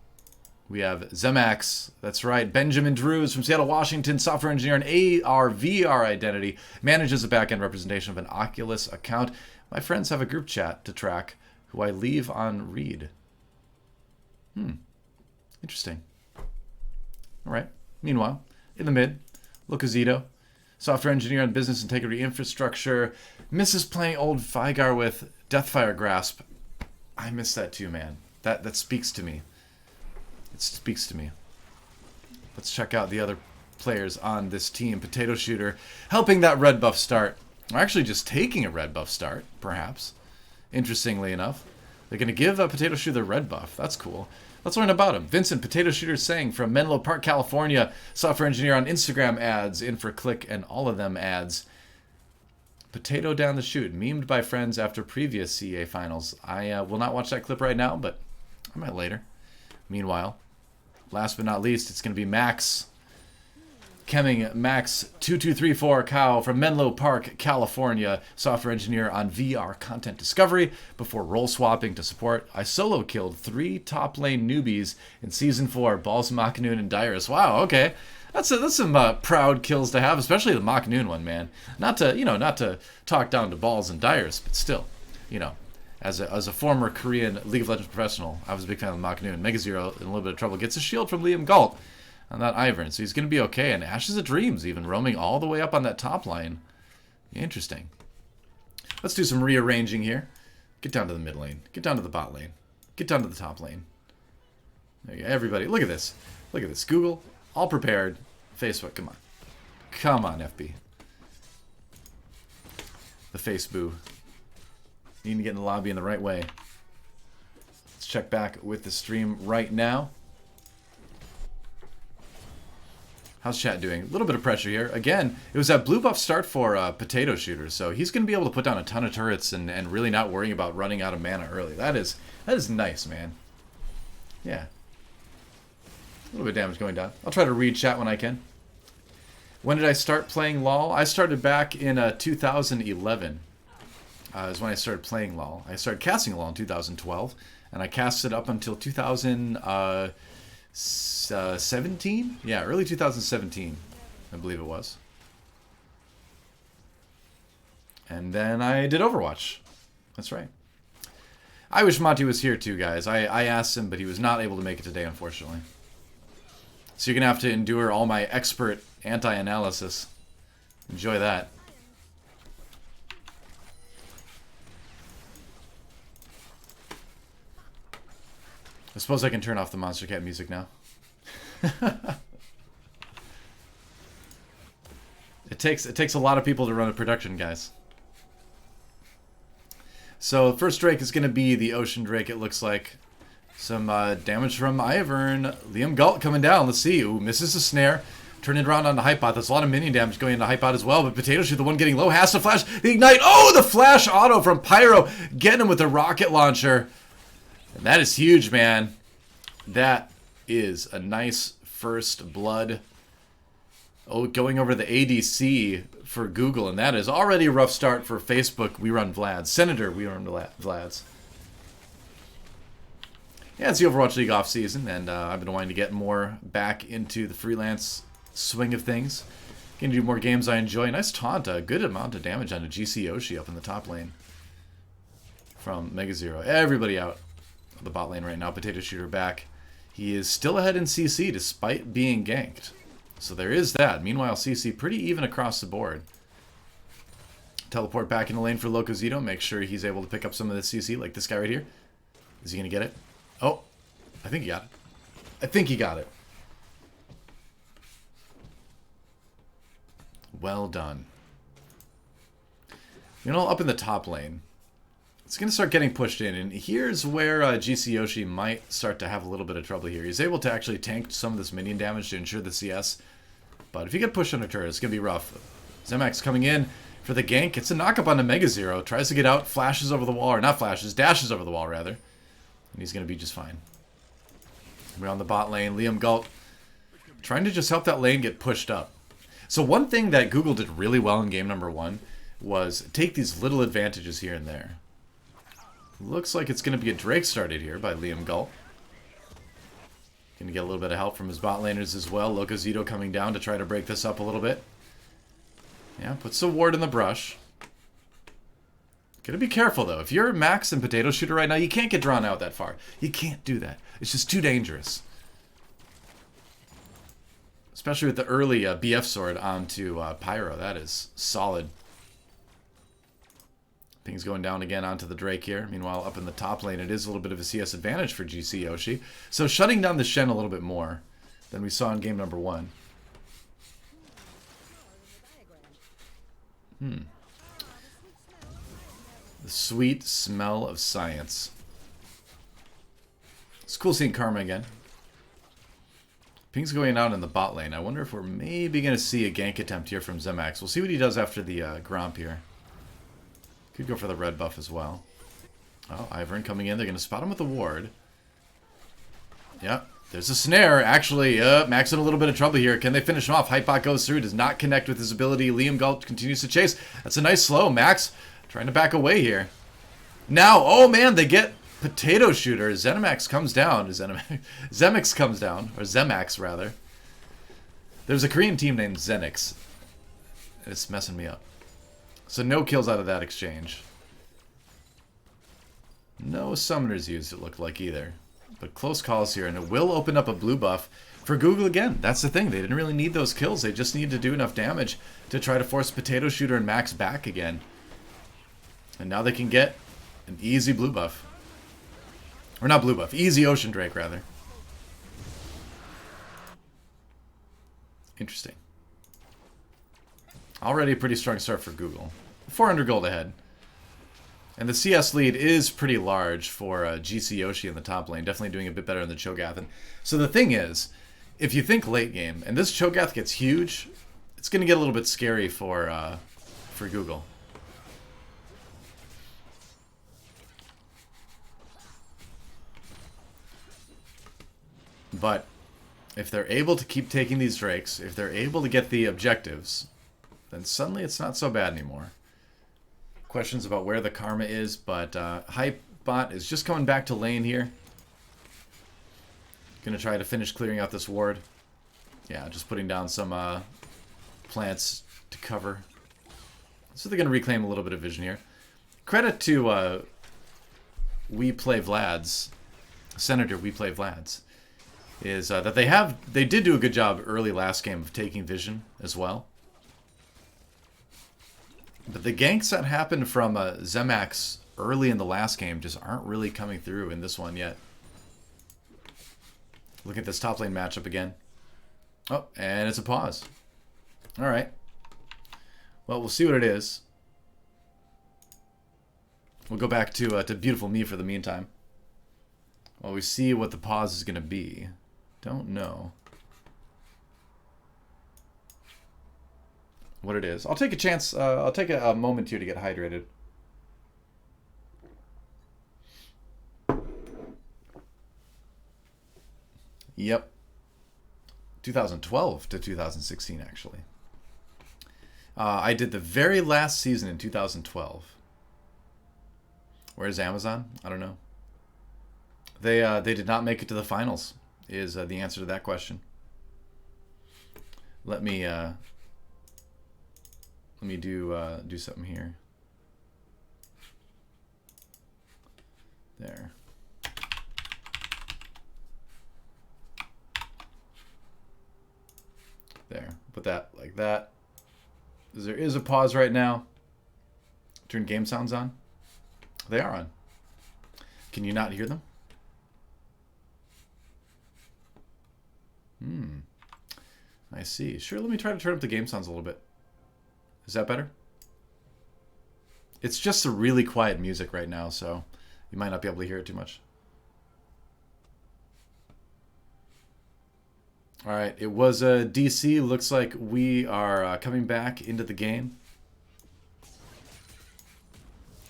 we have Zemax, that's right, Benjamin Drews from Seattle, Washington, software engineer and AR/VR identity, manages a back-end representation of an Oculus account. My friends have a group chat to track who I leave on read. Interesting. All right. Meanwhile, in the mid, Lucasito, software engineer on business integrity infrastructure, misses playing old Fygar with Deathfire Grasp. I miss that too, man. That speaks to me. It speaks to me. Let's check out the other players on this team. Potato Shooter helping that red buff start. Or actually just taking a red buff start, perhaps. Interestingly enough. They're going to give Potato Shooter the red buff. That's cool. Let's learn about him. Vincent, Potato Shooter saying from Menlo Park, California. Software engineer on Instagram ads, in for click and all of them ads. Potato down the chute. Memed by friends after previous CEA finals. I will not watch that clip right now, but I might later. Meanwhile, last but not least, it's going to be Max. Kemming Max 2234 Cow from Menlo Park, California. Software engineer on VR content discovery. Before role swapping to support, I solo killed 3 top lane newbies in Season 4. Balls, Machnoon, and Dyrus. Wow, okay. That's some proud kills to have, especially the Machnoon one, man. Not to talk down to Balls and Dyrus, but still, as a former Korean League of Legends professional, I was a big fan of Machnoon. Mega Zero in a little bit of trouble. Gets a shield from Liam Galt on that Ivern, so he's going to be okay. And Ashes of Dreams even roaming all the way up on that top line. Interesting. Let's do some rearranging here. Get down to the mid lane. Get down to the bot lane. Get down to the top lane. There you go. Everybody, look at this. Look at this. Google, all prepared. Facebook, come on. Come on, FB. The face boo. Need to get in the lobby in the right way. Let's check back with the stream right now. How's chat doing? A little bit of pressure here. Again, it was that blue buff start for Potato Shooter, so he's going to be able to put down a ton of turrets and really not worrying about running out of mana early. That is nice, man. Yeah. A little bit of damage going down. I'll try to read chat when I can. When did I start playing LoL? I started back in 2011. Is when I started playing LoL. I started casting LoL in 2012, and I casted up until 2017? Yeah, early 2017, I believe it was. And then I did Overwatch. That's right. I wish Monty was here too, guys. I asked him, but he was not able to make it today, unfortunately. So you're going to have to endure all my expert anti-analysis. Enjoy that. I suppose I can turn off the Monster Cat music now. It takes a lot of people to run a production, guys. So the first Drake is going to be the Ocean Drake, it looks like. Some damage from Ivern. Liam Galt coming down. Let's see. Ooh, misses the snare. Turn it around on the Hypebot. That's a lot of minion damage going into Hypebot as well. But Potato Shoot, the one getting low, has to flash the Ignite. Oh, the flash auto from Pyro. Getting him with the rocket launcher. And that is huge, man. That is a nice first blood. Oh, going over the ADC for Google. And that is already a rough start for Facebook. We run Vlad's. Senator, we run Vlad's. Yeah, it's the Overwatch League off season, and I've been wanting to get more back into the freelance swing of things. Gonna do more games I enjoy. Nice taunt, a good amount of damage on a GC Yoshi up in the top lane from Mega Zero. Everybody out of the bot lane right now. Potato Shooter back. He is still ahead in CC despite being ganked. So there is that. Meanwhile, CC pretty even across the board. Teleport back in the lane for Locozito. Make sure he's able to pick up some of the CC, like this guy right here. Is he gonna get it? Oh, I think he got it. I think he got it. Well done. You know, up in the top lane, it's going to start getting pushed in. And here's where GC Yoshi might start to have a little bit of trouble here. He's able to actually tank some of this minion damage to ensure the CS. But if you get pushed on a turret, it's going to be rough. Zemax coming in for the gank. It's a knockup on the Mega Zero. Tries to get out, flashes over the wall. Or not flashes, dashes over the wall, rather. And he's going to be just fine. We're on the bot lane. Liam Galt trying to just help that lane get pushed up. So one thing that Google did really well in game number 1 was take these little advantages here and there. Looks like it's going to be a Drake started here by Liam Galt. Going to get a little bit of help from his bot laners as well. Locozito coming down to try to break this up a little bit. Yeah, puts a ward in the brush. Gotta be careful, though. If you're Max and Potato Shooter right now, you can't get drawn out that far. You can't do that. It's just too dangerous. Especially with the early BF sword onto Pyro. That is solid. Things going down again onto the Drake here. Meanwhile, up in the top lane, it is a little bit of a CS advantage for GC Yoshi. So shutting down the Shen a little bit more than we saw in game number 1. The sweet smell of science. It's cool seeing Karma again. Ping's going out in the bot lane. I wonder if we're maybe going to see a gank attempt here from Zemax. We'll see what he does after the Gromp here. Could go for the red buff as well. Oh, Ivern coming in. They're going to spot him with the ward. Yep. There's a snare. Actually, Max in a little bit of trouble here. Can they finish him off? Hypebot goes through. Does not connect with his ability. Liam Galt continues to chase. That's a nice slow. Max trying to back away here. Now, oh man, they get Potato Shooter. Zenimax comes down. Zemix comes down. Or Zemax, rather. There's a Korean team named Zenix. It's messing me up. So no kills out of that exchange. No summoners used, it looked like, either. But close calls here, and it will open up a blue buff for Google again. That's the thing. They didn't really need those kills. They just needed to do enough damage to try to force Potato Shooter and Max back again. And now they can get an easy blue buff. Or not blue buff. Easy Ocean Drake, rather. Interesting. Already a pretty strong start for Google. 400 gold ahead. And the CS lead is pretty large for GC Yoshi in the top lane. Definitely doing a bit better in the Cho'Gath. So the thing is, if you think late game, and this Cho'Gath gets huge, it's going to get a little bit scary for Google. But if they're able to keep taking these Drakes, if they're able to get the objectives, then suddenly it's not so bad anymore. Questions about where the Karma is, but Hypebot is just coming back to lane here. Gonna try to finish clearing out this ward. Yeah, just putting down some plants to cover. So they're gonna reclaim a little bit of vision here. Credit to We Play Vlad's, Senator We Play Vlad's, is that they did do a good job early last game of taking vision as well. But the ganks that happened from Zemax early in the last game just aren't really coming through in this one yet. Look at this top lane matchup again. Oh, and it's a pause. Alright. Well, we'll see what it is. We'll go back to beautiful me for the meantime. While we see what the pause is going to be. Don't know. what it is. I'll take a chance. I'll take a moment here to get hydrated. Yep. 2012 to 2016, actually. I did the very last season in 2012. Where's Amazon? I don't know. They did not make it to the finals, is the answer to that question. Let me do something here. There. There. Put that like that. There is a pause right now. Turn game sounds on. They are on. Can you not hear them? I see. Sure, let me try to turn up the game sounds a little bit. Is that better? It's just a really quiet music right now, so you might not be able to hear it too much. All right, it was a DC. Looks like we are coming back into the game.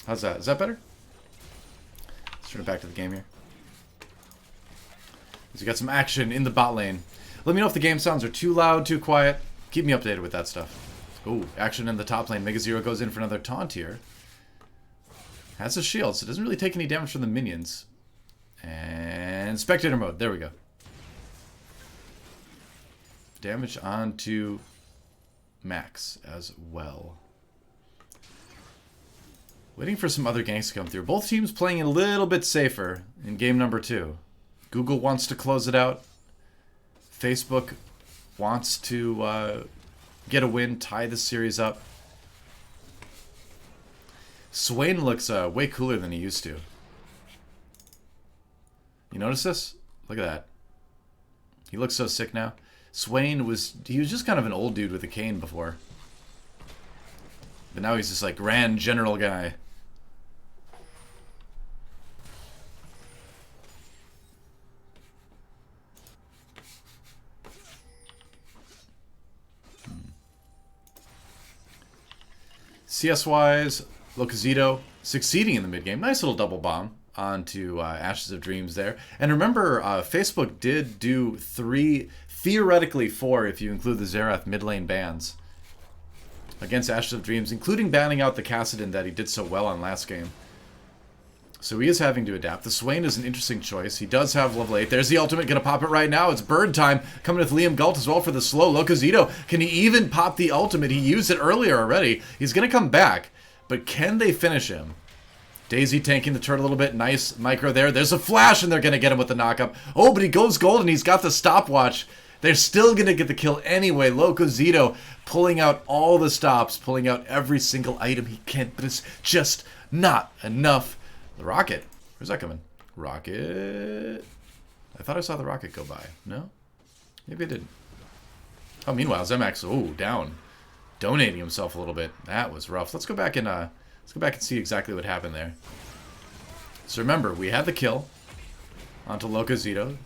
How's that? Is that better? Let's turn it back to the game here. So we got some action in the bot lane. Let me know if the game sounds are too loud, too quiet. Keep me updated with that stuff. Ooh, action in the top lane. Mega Zero goes in for another taunt here. Has a shield, so it doesn't really take any damage from the minions. And spectator mode. There we go. Damage onto Max as well. Waiting for some other ganks to come through. Both teams playing a little bit safer in game number 2. Google wants to close it out. Facebook wants to get a win, tie the series up. Swain looks way cooler than he used to. You notice this? Look at that. He looks so sick now. Swain was just kind of an old dude with a cane before. But now he's this like grand general guy. CS-wise, Locazito succeeding in the mid-game. Nice little double bomb onto Ashes of Dreams there. And remember, Facebook did do 3, theoretically 4, if you include the Xerath mid lane bans against Ashes of Dreams, including banning out the Kassadin that he did so well on last game. So he is having to adapt. The Swain is an interesting choice. He does have level 8. There's the ultimate. Gonna pop it right now. It's bird time. Coming with Liam Galt as well for the slow. Locazito, can he even pop the ultimate? He used it earlier already. He's gonna come back. But can they finish him? Daisy tanking the turret a little bit. Nice micro there. There's a flash, and they're gonna get him with the knockup. Oh, but he goes gold, and he's got the stopwatch. They're still gonna get the kill anyway. Locazito pulling out all the stops, pulling out every single item he can, but it's just not enough. The rocket. Where's that coming? Rocket. I thought I saw the rocket go by. No? Maybe I didn't. Oh, meanwhile, Zemax, oh, down. Donating himself a little bit. That was rough. Let's go back and see exactly what happened there. So remember, we had the kill onto Locazito.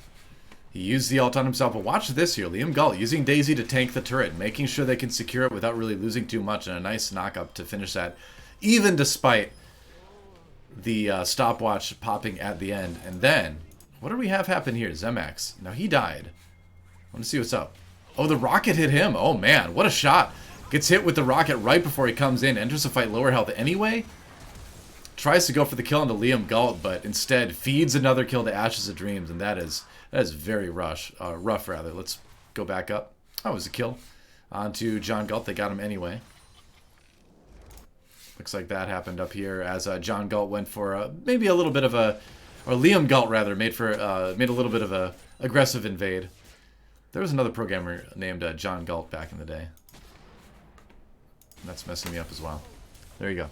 He used the ult on himself, but watch this here. Liam Galt using Daisy to tank the turret, making sure they can secure it without really losing too much, and a nice knock-up to finish that, even despite the stopwatch popping at the end. And then, what do we have happen here? Zemax. Now, he died. I want to see what's up. Oh, the rocket hit him. Oh, man. What a shot. Gets hit with the rocket right before he comes in. Enters the fight lower health anyway. Tries to go for the kill into Liam Galt, but instead feeds another kill to Ashes of Dreams. And that is very rough. Let's go back up. Oh, it was a kill. Onto John Galt. They got him anyway. Looks like that happened up here as John Galt went for maybe a little bit of a, or Liam Galt rather, made a little bit of a aggressive invade. There was another programmer named John Galt back in the day. That's messing me up as well. There you go.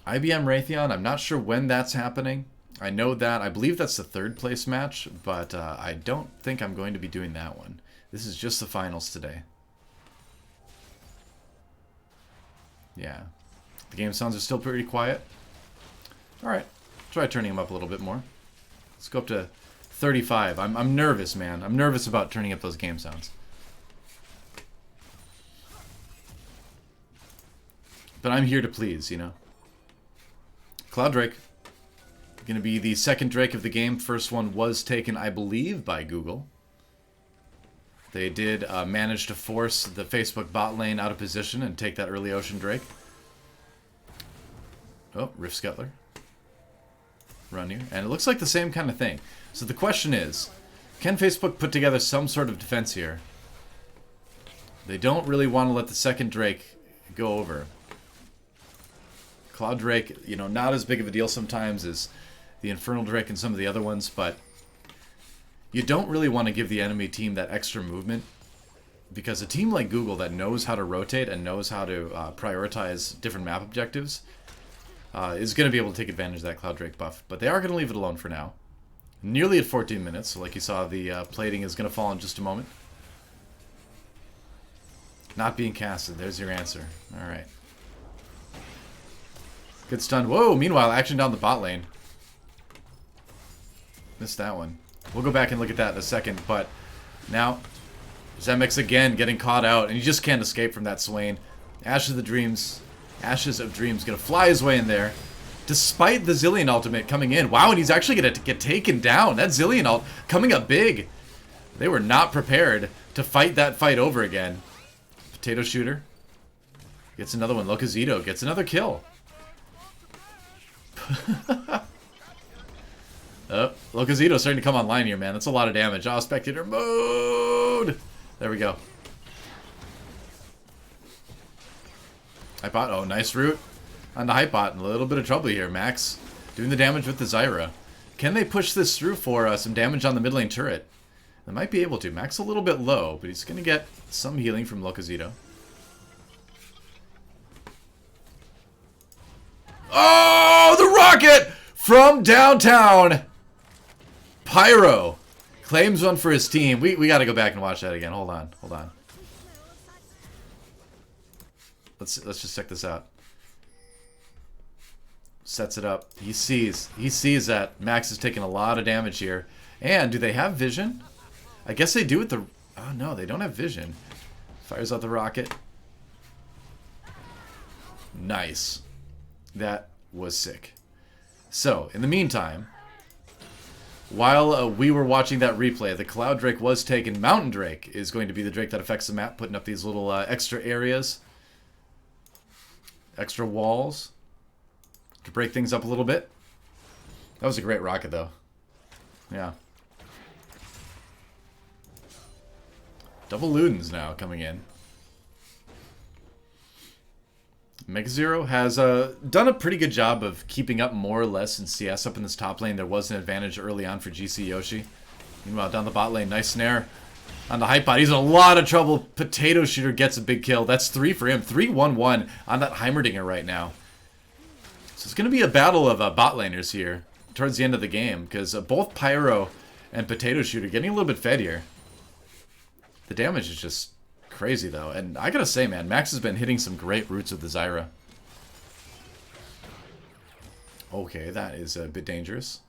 IBM Raytheon, I'm not sure when that's happening. I know that, I believe that's the 3rd place match, but I don't think I'm going to be doing that one. This is just the finals today. Yeah. The game sounds are still pretty quiet. Alright. Try turning them up a little bit more. Let's go up to 35. I'm nervous, man. I'm nervous about turning up those game sounds. But I'm here to please, you know. Cloud Drake. Going to be the second Drake of the game. First one was taken, I believe, by Google. They did manage to force the Facebook bot lane out of position and take that early Ocean Drake. Oh, Rift Scuttler. Run here. And it looks like the same kind of thing. So the question is, can Facebook put together some sort of defense here? They don't really want to let the second Drake go over. Cloud Drake, you know, not as big of a deal sometimes as the Infernal Drake and some of the other ones, but you don't really want to give the enemy team that extra movement, because a team like Google that knows how to rotate and knows how to prioritize different map objectives is going to be able to take advantage of that Cloud Drake buff. But they are going to leave it alone for now. Nearly at 14 minutes, so like you saw, the plating is going to fall in just a moment. Not being casted, there's your answer. Alright. Good stun. Whoa, meanwhile, action down the bot lane. Missed that one. We'll go back and look at that in a second, but now Zemix again getting caught out, and you just can't escape from that Swain. Ashes of Dreams gonna fly his way in there, despite the Zillion ultimate coming in. Wow, and he's actually gonna get taken down. That Zillion ult coming up big. They were not prepared to fight that fight over again. Potato Shooter gets another one. Locazito gets another kill. Oh, Locazito's starting to come online here, man. That's a lot of damage. Oh, spectator mode! There we go. Hypot. Oh, nice root on the Hypot. A little bit of trouble here. Max doing the damage with the Zyra. Can they push this through for some damage on the mid lane turret? They might be able to. Max a little bit low, but he's going to get some healing from Locazito. Oh, the rocket from downtown! Pyro claims one for his team. We got to go back and watch that again. Hold on. Let's just check this out. Sets it up. He sees that Max is taking a lot of damage here. And do they have vision? I guess they do with the... Oh no, they don't have vision. Fires out the rocket. Nice. That was sick. So, in the meantime, while we were watching that replay, the Cloud Drake was taken. Mountain Drake is going to be the Drake that affects the map, putting up these little extra areas. Extra walls. To break things up a little bit. That was a great rocket, though. Yeah. Double Ludens now coming in. MegaZero has done a pretty good job of keeping up more or less in CS up in this top lane. There was an advantage early on for GC Yoshi. Meanwhile, down the bot lane, nice snare on the Hypebot. He's in a lot of trouble. Potato Shooter gets a big kill. That's 3 for him. 3-1-1 on that Heimerdinger right now. So it's going to be a battle of bot laners here towards the end of the game, because both Pyro and Potato Shooter getting a little bit fed here. The damage is just crazy, though. And I gotta say, man, Max has been hitting some great roots with the Zyra. Okay, that is a bit dangerous.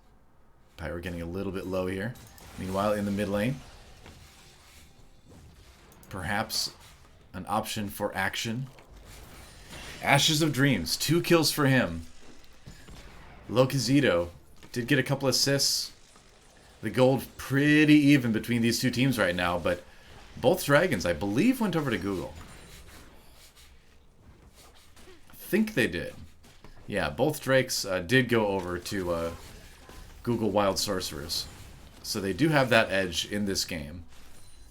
Pyro getting a little bit low here. Meanwhile, in the mid lane, perhaps an option for action. Ashes of Dreams, 2 kills for him. Locazito did get a couple assists. The gold pretty even between these two teams right now, but both dragons, I believe, went over to Google. I think they did. Yeah, both Drakes did go over to Google Wild Sorcerers. So they do have that edge in this game,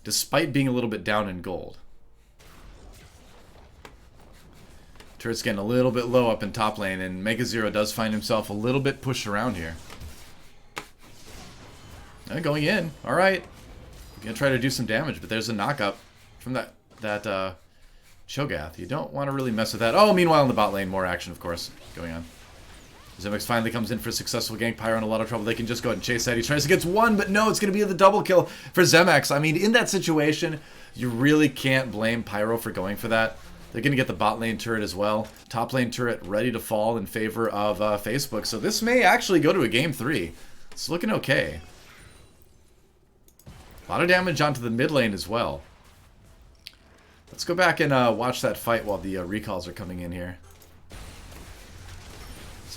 despite being a little bit down in gold. Turret's getting a little bit low up in top lane, and MegaZero does find himself a little bit pushed around here. Going in. Alright. Gonna try to do some damage, but there's a knock-up from that Cho'Gath. You don't want to really mess with that. Oh, meanwhile in the bot lane, more action, of course, going on. Zemix finally comes in for a successful gank. Pyro in a lot of trouble. They can just go ahead and chase that. He tries to get one, but no, it's going to be the double kill for Zemex. I mean, in that situation, you really can't blame Pyro for going for that. They're going to get the bot lane turret as well. Top lane turret ready to fall in favor of Facebook. So this may actually go to a game 3. It's looking okay. A lot of damage onto the mid lane as well. Let's go back and watch that fight while the recalls are coming in here.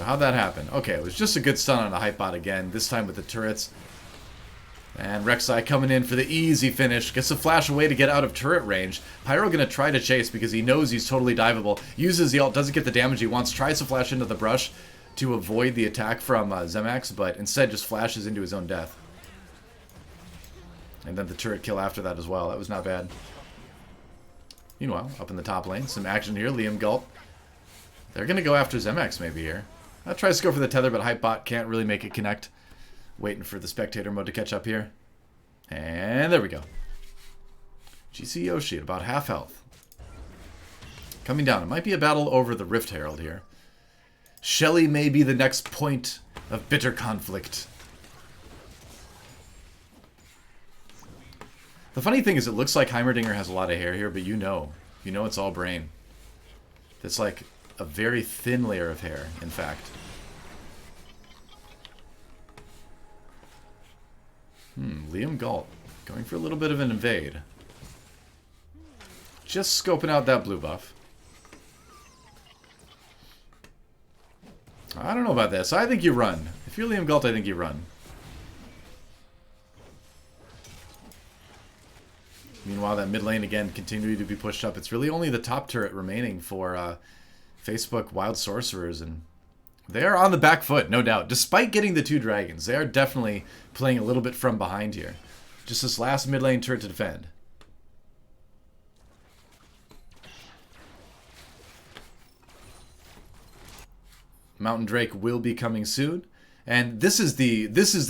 So how'd that happen? Okay, it was just a good stun on the hype bot again, this time with the turrets. And Rek'Sai coming in for the easy finish. Gets a flash away to get out of turret range. Pyro going to try to chase because he knows he's totally diveable. Uses the ult, doesn't get the damage he wants. Tries to flash into the brush to avoid the attack from Zemax, but instead just flashes into his own death. And then the turret kill after that as well. That was not bad. Meanwhile, up in the top lane, some action here. Liam Gult. They're going to go after Zemax maybe here. Tries to go for the tether, but Hypebot can't really make it connect. Waiting for the spectator mode to catch up here. And there we go. GC Yoshi at about half health. Coming down. It might be a battle over the Rift Herald here. Shelly may be the next point of bitter conflict. The funny thing is it looks like Heimerdinger has a lot of hair here, but you know it's all brain. It's like a very thin layer of hair, in fact. Liam Galt going for a little bit of an invade. Just scoping out that blue buff. I don't know about this. I think you run. If you're Liam Galt, I think you run. Meanwhile, that mid lane again continuing to be pushed up. It's really only the top turret remaining for Facebook Wild Sorcerers, and they are on the back foot, no doubt. Despite getting the 2 dragons, they are definitely playing a little bit from behind here. Just this last mid lane turret to defend. Mountain Drake will be coming soon. And this is the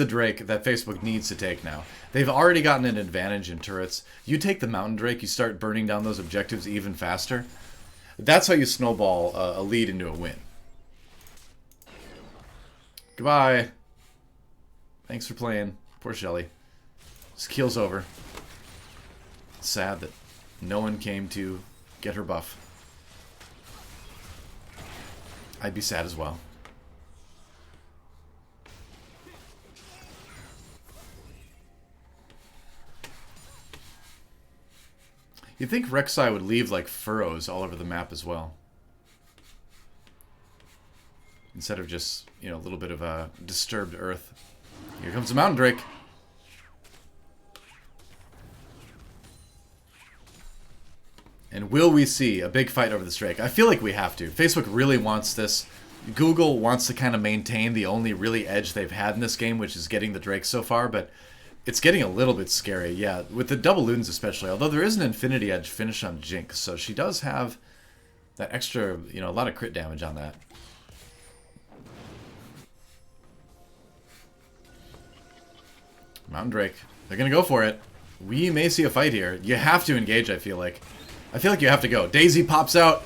Drake that Facebook needs to take now. They've already gotten an advantage in turrets. You take the Mountain Drake, you start burning down those objectives even faster. That's how you snowball a lead into a win. Goodbye. Thanks for playing. Poor Shelly. This keel's over. It's sad that no one came to get her buff. I'd be sad as well. You'd think Rek'Sai would leave like furrows all over the map as well. Instead of just, a little bit of a disturbed earth. Here comes the Mountain Drake. And will we see a big fight over this Drake? I feel like we have to. Facebook really wants this. Google wants to kind of maintain the only really edge they've had in this game, which is getting the Drake so far, but it's getting a little bit scary, yeah. With the double loons especially, although there is an Infinity Edge finish on Jinx, so she does have that extra, a lot of crit damage on that. Mountain Drake. They're going to go for it. We may see a fight here. You have to engage, I feel like. I feel like you have to go. Daisy pops out.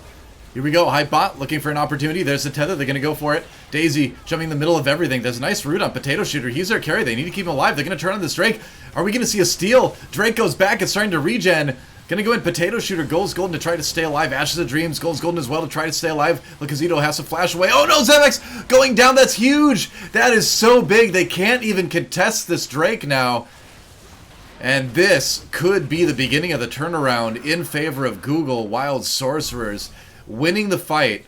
Here we go. Hype bot looking for an opportunity. There's the tether. They're going to go for it. Daisy jumping in the middle of everything. There's a nice root on Potato Shooter. He's their carry. They need to keep him alive. They're going to turn on this Drake. Are we going to see a steal? Drake goes back. It's starting to regen. Going to go in. Potato Shooter. Gold's Golden to try to stay alive. Ashes of Dreams. Gold's Golden as well to try to stay alive. Lakazito has to flash away. Oh no, Zemex going down. That's huge. That is so big. They can't even contest this Drake now. And this could be the beginning of the turnaround in favor of Google Wild Sorcerers. Winning the fight,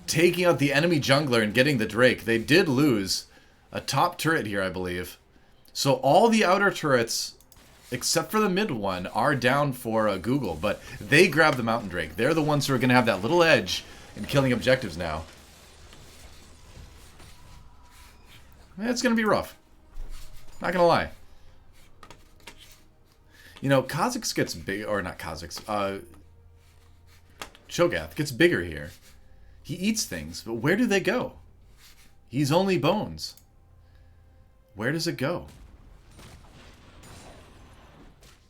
taking out the enemy jungler and getting the Drake. They did lose a top turret here, I believe. So all the outer turrets, except for the mid one, are down for Google. But they grabbed the Mountain Drake. They're the ones who are going to have that little edge in killing objectives now. It's going to be rough. Not going to lie. Kha'Zix gets big, or not Kha'Zix, Cho'Gath gets bigger here. He eats things, but where do they go? He's only bones. Where does it go?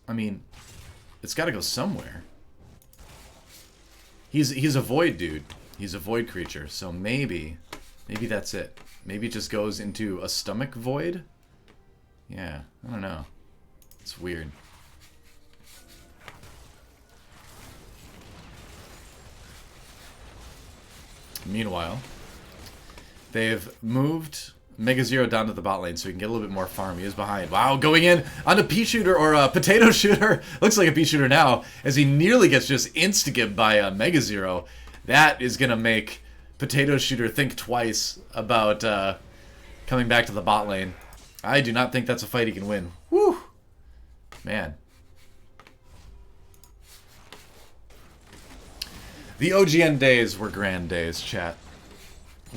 I mean, it's got to go somewhere. He's a void dude. He's a void creature, so maybe that's it. Maybe it just goes into a stomach void? Yeah, I don't know. It's weird. Meanwhile, they've moved Mega Zero down to the bot lane so he can get a little bit more farm. He is behind. Wow, going in on a pea shooter or a potato shooter. Looks like a pea shooter now as he nearly gets just insta-gibbed by Mega Zero. That is going to make Potato Shooter think twice about coming back to the bot lane. I do not think that's a fight he can win. Woo! Man. The OGN days were grand days, chat.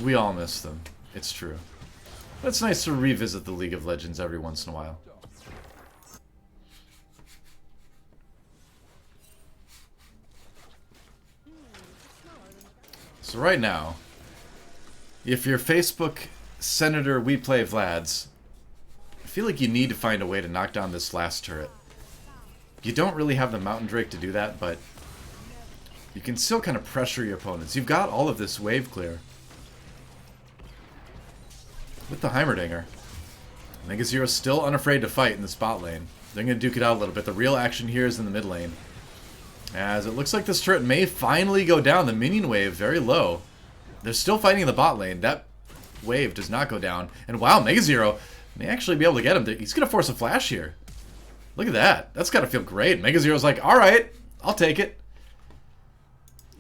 We all miss them. It's true. But it's nice to revisit the League of Legends every once in a while. So right now, if you're Facebook Senator We Play Vlads, I feel like you need to find a way to knock down this last turret. You don't really have the Mountain Drake to do that, but you can still kind of pressure your opponents. You've got all of this wave clear. With the Heimerdinger. Megazero's still unafraid to fight in this bot lane. They're going to duke it out a little bit. The real action here is in the mid lane. As it looks like this turret may finally go down. The minion wave very low. They're still fighting in the bot lane. That wave does not go down. And wow, Megazero may actually be able to get him. He's going to force a flash here. Look at that. That's got to feel great. Megazero's like, alright, I'll take it.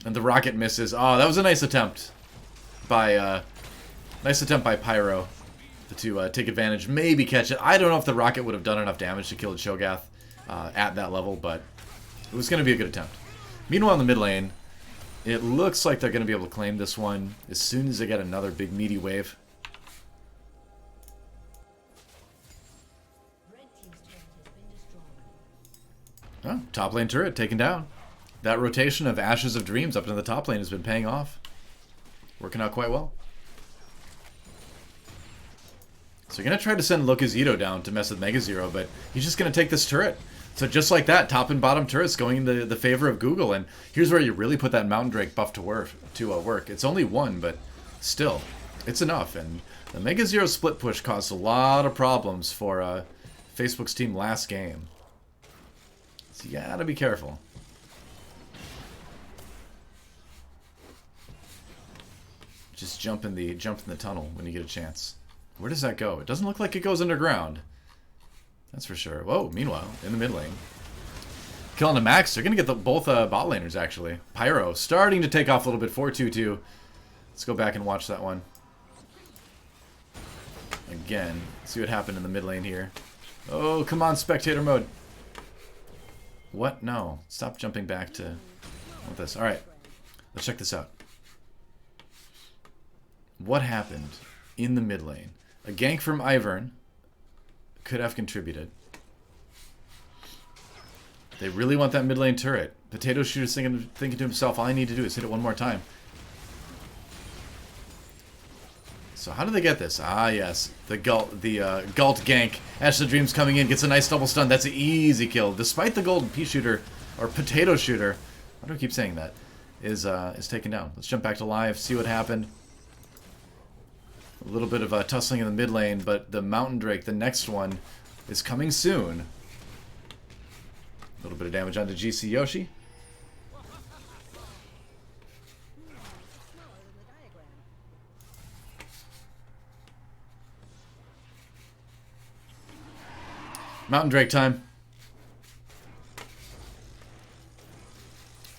And the rocket misses. Oh, that was a nice attempt by Pyro to take advantage. Maybe catch it. I don't know if the rocket would have done enough damage to kill Cho'Gath at that level, but it was going to be a good attempt. Meanwhile, in the mid lane, it looks like they're going to be able to claim this one as soon as they get another big meaty wave. Oh, top lane turret taken down. That rotation of Ashes of Dreams up into the top lane has been paying off. Working out quite well. So you're going to try to send Locazito down to mess with Megazero, but he's just going to take this turret. So just like that, top and bottom turrets going in the favor of Google. And here's where you really put that Mountain Drake buff to work. It's only one, but still, it's enough. And the Megazero split push caused a lot of problems for Facebook's team last game. So you gotta be careful. Just jump in the tunnel when you get a chance. Where does that go? It doesn't look like it goes underground. That's for sure. Whoa, meanwhile, in the mid lane. Killing a Max. They're going to get both bot laners, actually. Pyro starting to take off a little bit. 4-2-2. Let's go back and watch that one. Again. See what happened in the mid lane here. Oh, come on, spectator mode. What? No. Stop jumping back to... I want this. Alright. Let's check this out. What happened in the mid lane? A gank from Ivern could have contributed. They really want that mid lane turret. Potato Shooter's thinking to himself, all I need to do is hit it one more time. So how do they get this? Ah, yes. The Galt gank. Ash of Dreams coming in, gets a nice double stun. That's an easy kill. Despite the golden pea shooter, or potato shooter, why do I keep saying that, is taken down. Let's jump back to live, see what happened. A little bit of tussling in the mid lane, but the Mountain Drake, the next one, is coming soon. A little bit of damage onto GC Yoshi. Mountain Drake time.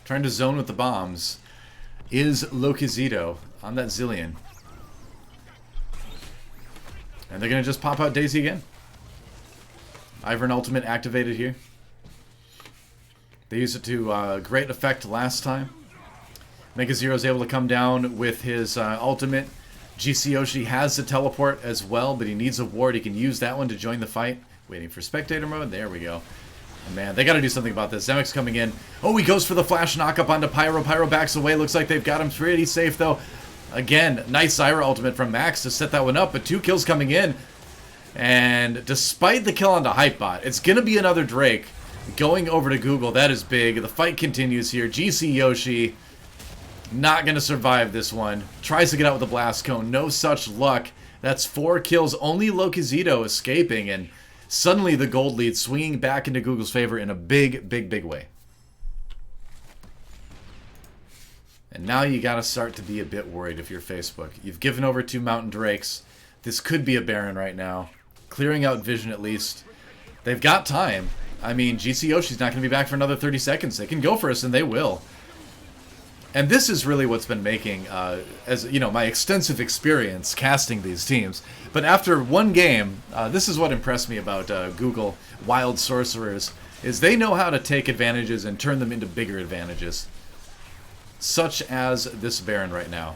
Trying to zone with the bombs is Locazito on that Zillion. And they're going to just pop out Daisy again. Ivern ultimate activated here. They used it to great effect last time. Megazero is able to come down with his ultimate. GC Yoshi has the teleport as well, but he needs a ward. He can use that one to join the fight. Waiting for spectator mode. There we go. And man, they got to do something about this. Zemic's coming in. Oh, he goes for the flash knock-up onto Pyro. Pyro backs away. Looks like they've got him pretty safe, though. Again, nice Zyra ultimate from Max to set that one up, but 2 kills coming in. And despite the kill onto Hypebot, it's going to be another Drake going over to Google. That is big. The fight continues here. GC Yoshi not going to survive this one. Tries to get out with the Blast Cone. No such luck. That's 4 kills. Only Locazito escaping, and suddenly the gold lead swinging back into Google's favor in a big, big, big way. And now you got to start to be a bit worried if you're Facebook. You've given over 2 Mountain Drakes. This could be a Baron right now. Clearing out vision at least. They've got time. I mean, GC Yoshi's not going to be back for another 30 seconds. They can go for us, and they will. And this is really what's been making, as you know, my extensive experience casting these teams. But after one game, this is what impressed me about Google Wild Sorcerers, is they know how to take advantages and turn them into bigger advantages. Such as this Baron right now.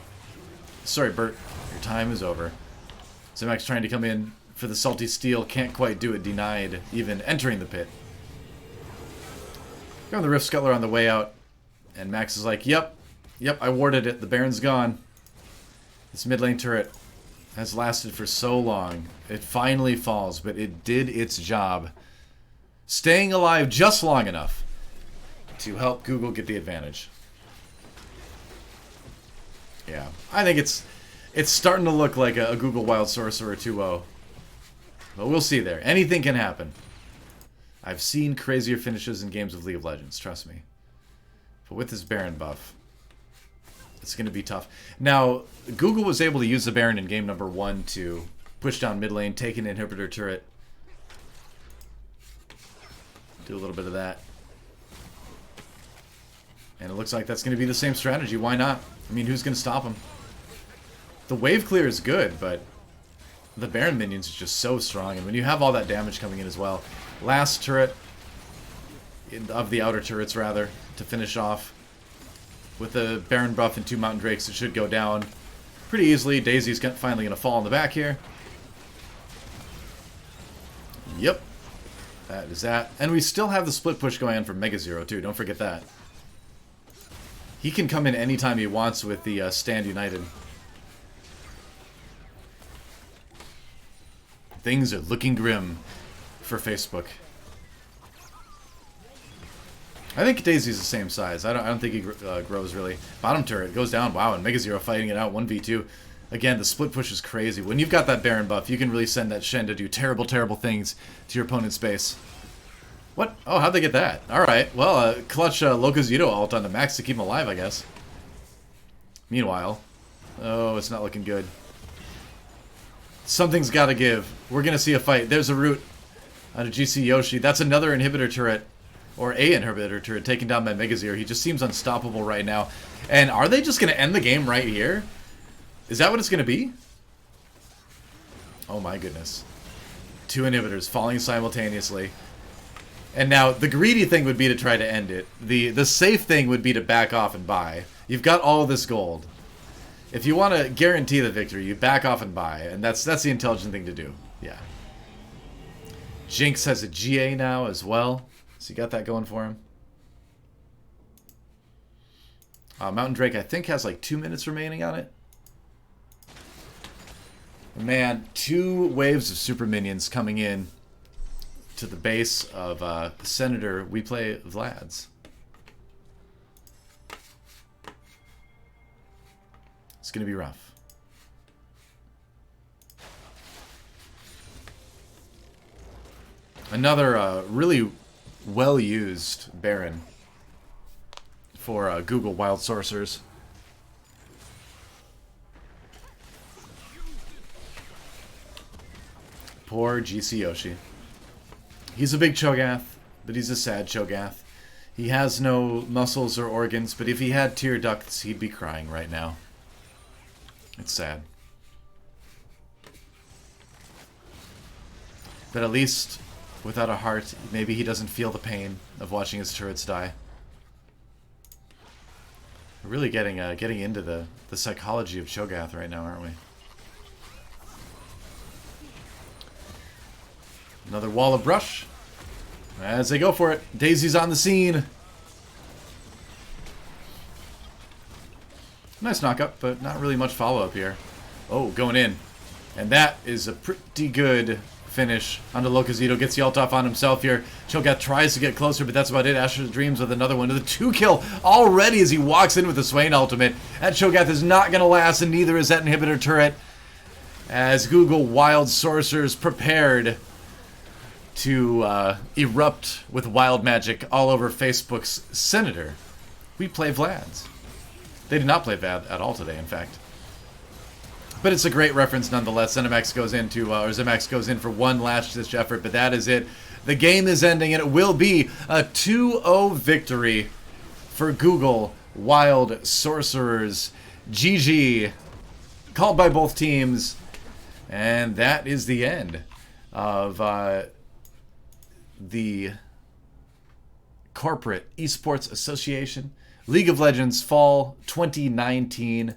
Sorry, Bert, your time is over. Zemak's trying to come in for the Salty Steel, can't quite do it, denied even entering the pit. Got the Rift Scuttler on the way out, and Max is like, yep, I warded it, the Baron's gone. This mid lane turret has lasted for so long. It finally falls, but it did its job. Staying alive just long enough to help Google get the advantage. Yeah, I think it's starting to look like a Google Wild Sorcerer 2-0. But we'll see there. Anything can happen. I've seen crazier finishes in games of League of Legends, trust me. But with this Baron buff, it's going to be tough. Now, Google was able to use the Baron in game number 1 to push down mid lane, take an inhibitor turret. Do a little bit of that. And it looks like that's going to be the same strategy. Why not? I mean, who's going to stop him? The wave clear is good, but the Baron minions is just so strong. And when you have all that damage coming in as well. Last turret, of the outer turrets rather, to finish off. With the Baron buff and 2 Mountain Drakes, it should go down pretty easily. Daisy's finally going to fall in the back here. Yep. That is that. And we still have the split push going on for Mega Zero too, don't forget that. He can come in anytime he wants with the Stand United. Things are looking grim for Facebook. I think Daisy's the same size. I don't think he grows really. Bottom turret goes down. Wow, and Mega Zero fighting it out 1v2. Again, the split push is crazy. When you've got that Baron buff, you can really send that Shen to do terrible, terrible things to your opponent's base. What? Oh, how'd they get that? Alright, well, clutch Locozito ult on the Max to keep him alive, I guess. Meanwhile, oh, it's not looking good. Something's got to give. We're going to see a fight. There's a root on a GC Yoshi. That's another inhibitor turret. Or a inhibitor turret taken down by Megazero. He just seems unstoppable right now. And are they just going to end the game right here? Is that what it's going to be? Oh my goodness. 2 inhibitors falling simultaneously. And now, the greedy thing would be to try to end it. The safe thing would be to back off and buy. You've got all this gold. If you want to guarantee the victory, you back off and buy. And that's the intelligent thing to do. Yeah. Jinx has a GA now as well. So you got that going for him. Mountain Drake, I think, has like 2 minutes remaining on it. Man, 2 waves of super minions coming in to the base of Senator We Play Vlad's. It's going to be rough. Another really well-used Baron for Google Wild Sorcerers. Poor GC Yoshi. He's a big Cho'Gath, but he's a sad Cho'Gath. He has no muscles or organs, but if he had tear ducts, he'd be crying right now. It's sad. But at least, without a heart, maybe he doesn't feel the pain of watching his turrets die. We're really getting into the psychology of Cho'Gath right now, aren't we? Another wall of brush. As they go for it. Daisy's on the scene. Nice knock-up, but not really much follow-up here. Oh, going in. And that is a pretty good finish onto Locozito. Gets the ult off on himself here. Cho'Gath tries to get closer, but that's about it. Asher's Dreams with another one. To the 2-kill already as he walks in with the Swain ultimate. That Cho'Gath is not going to last, and neither is that inhibitor turret. As Google Wild Sorcerers prepared to erupt with wild magic all over Facebook's Senator. We play Vlad's. They did not play Vlad at all today, in fact. But it's a great reference nonetheless. Zenimax goes into, or Zenimax goes in for one last-ditch effort, but that is it. The game is ending, and it will be a 2-0 victory for Google Wild Sorcerers. GG. Called by both teams. And that is the end of the Corporate Esports Association League of Legends Fall 2019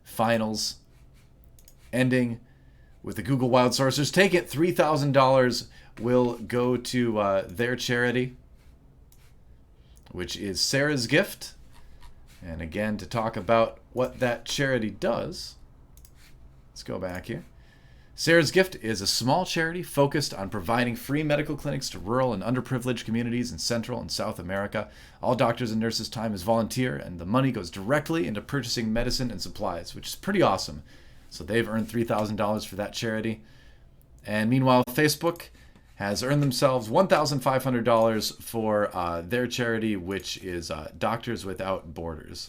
Finals, ending with the Google Wild Sorcerers. Take it, $3,000 will go to their charity, which is Sarah's Gift. And again, to talk about what that charity does, let's go back here. Sarah's Gift is a small charity focused on providing free medical clinics to rural and underprivileged communities in Central and South America. All doctors and nurses' time is volunteer, and the money goes directly into purchasing medicine and supplies, which is pretty awesome. So they've earned $3,000 for that charity. And meanwhile, Facebook has earned themselves $1,500 for their charity, which is Doctors Without Borders.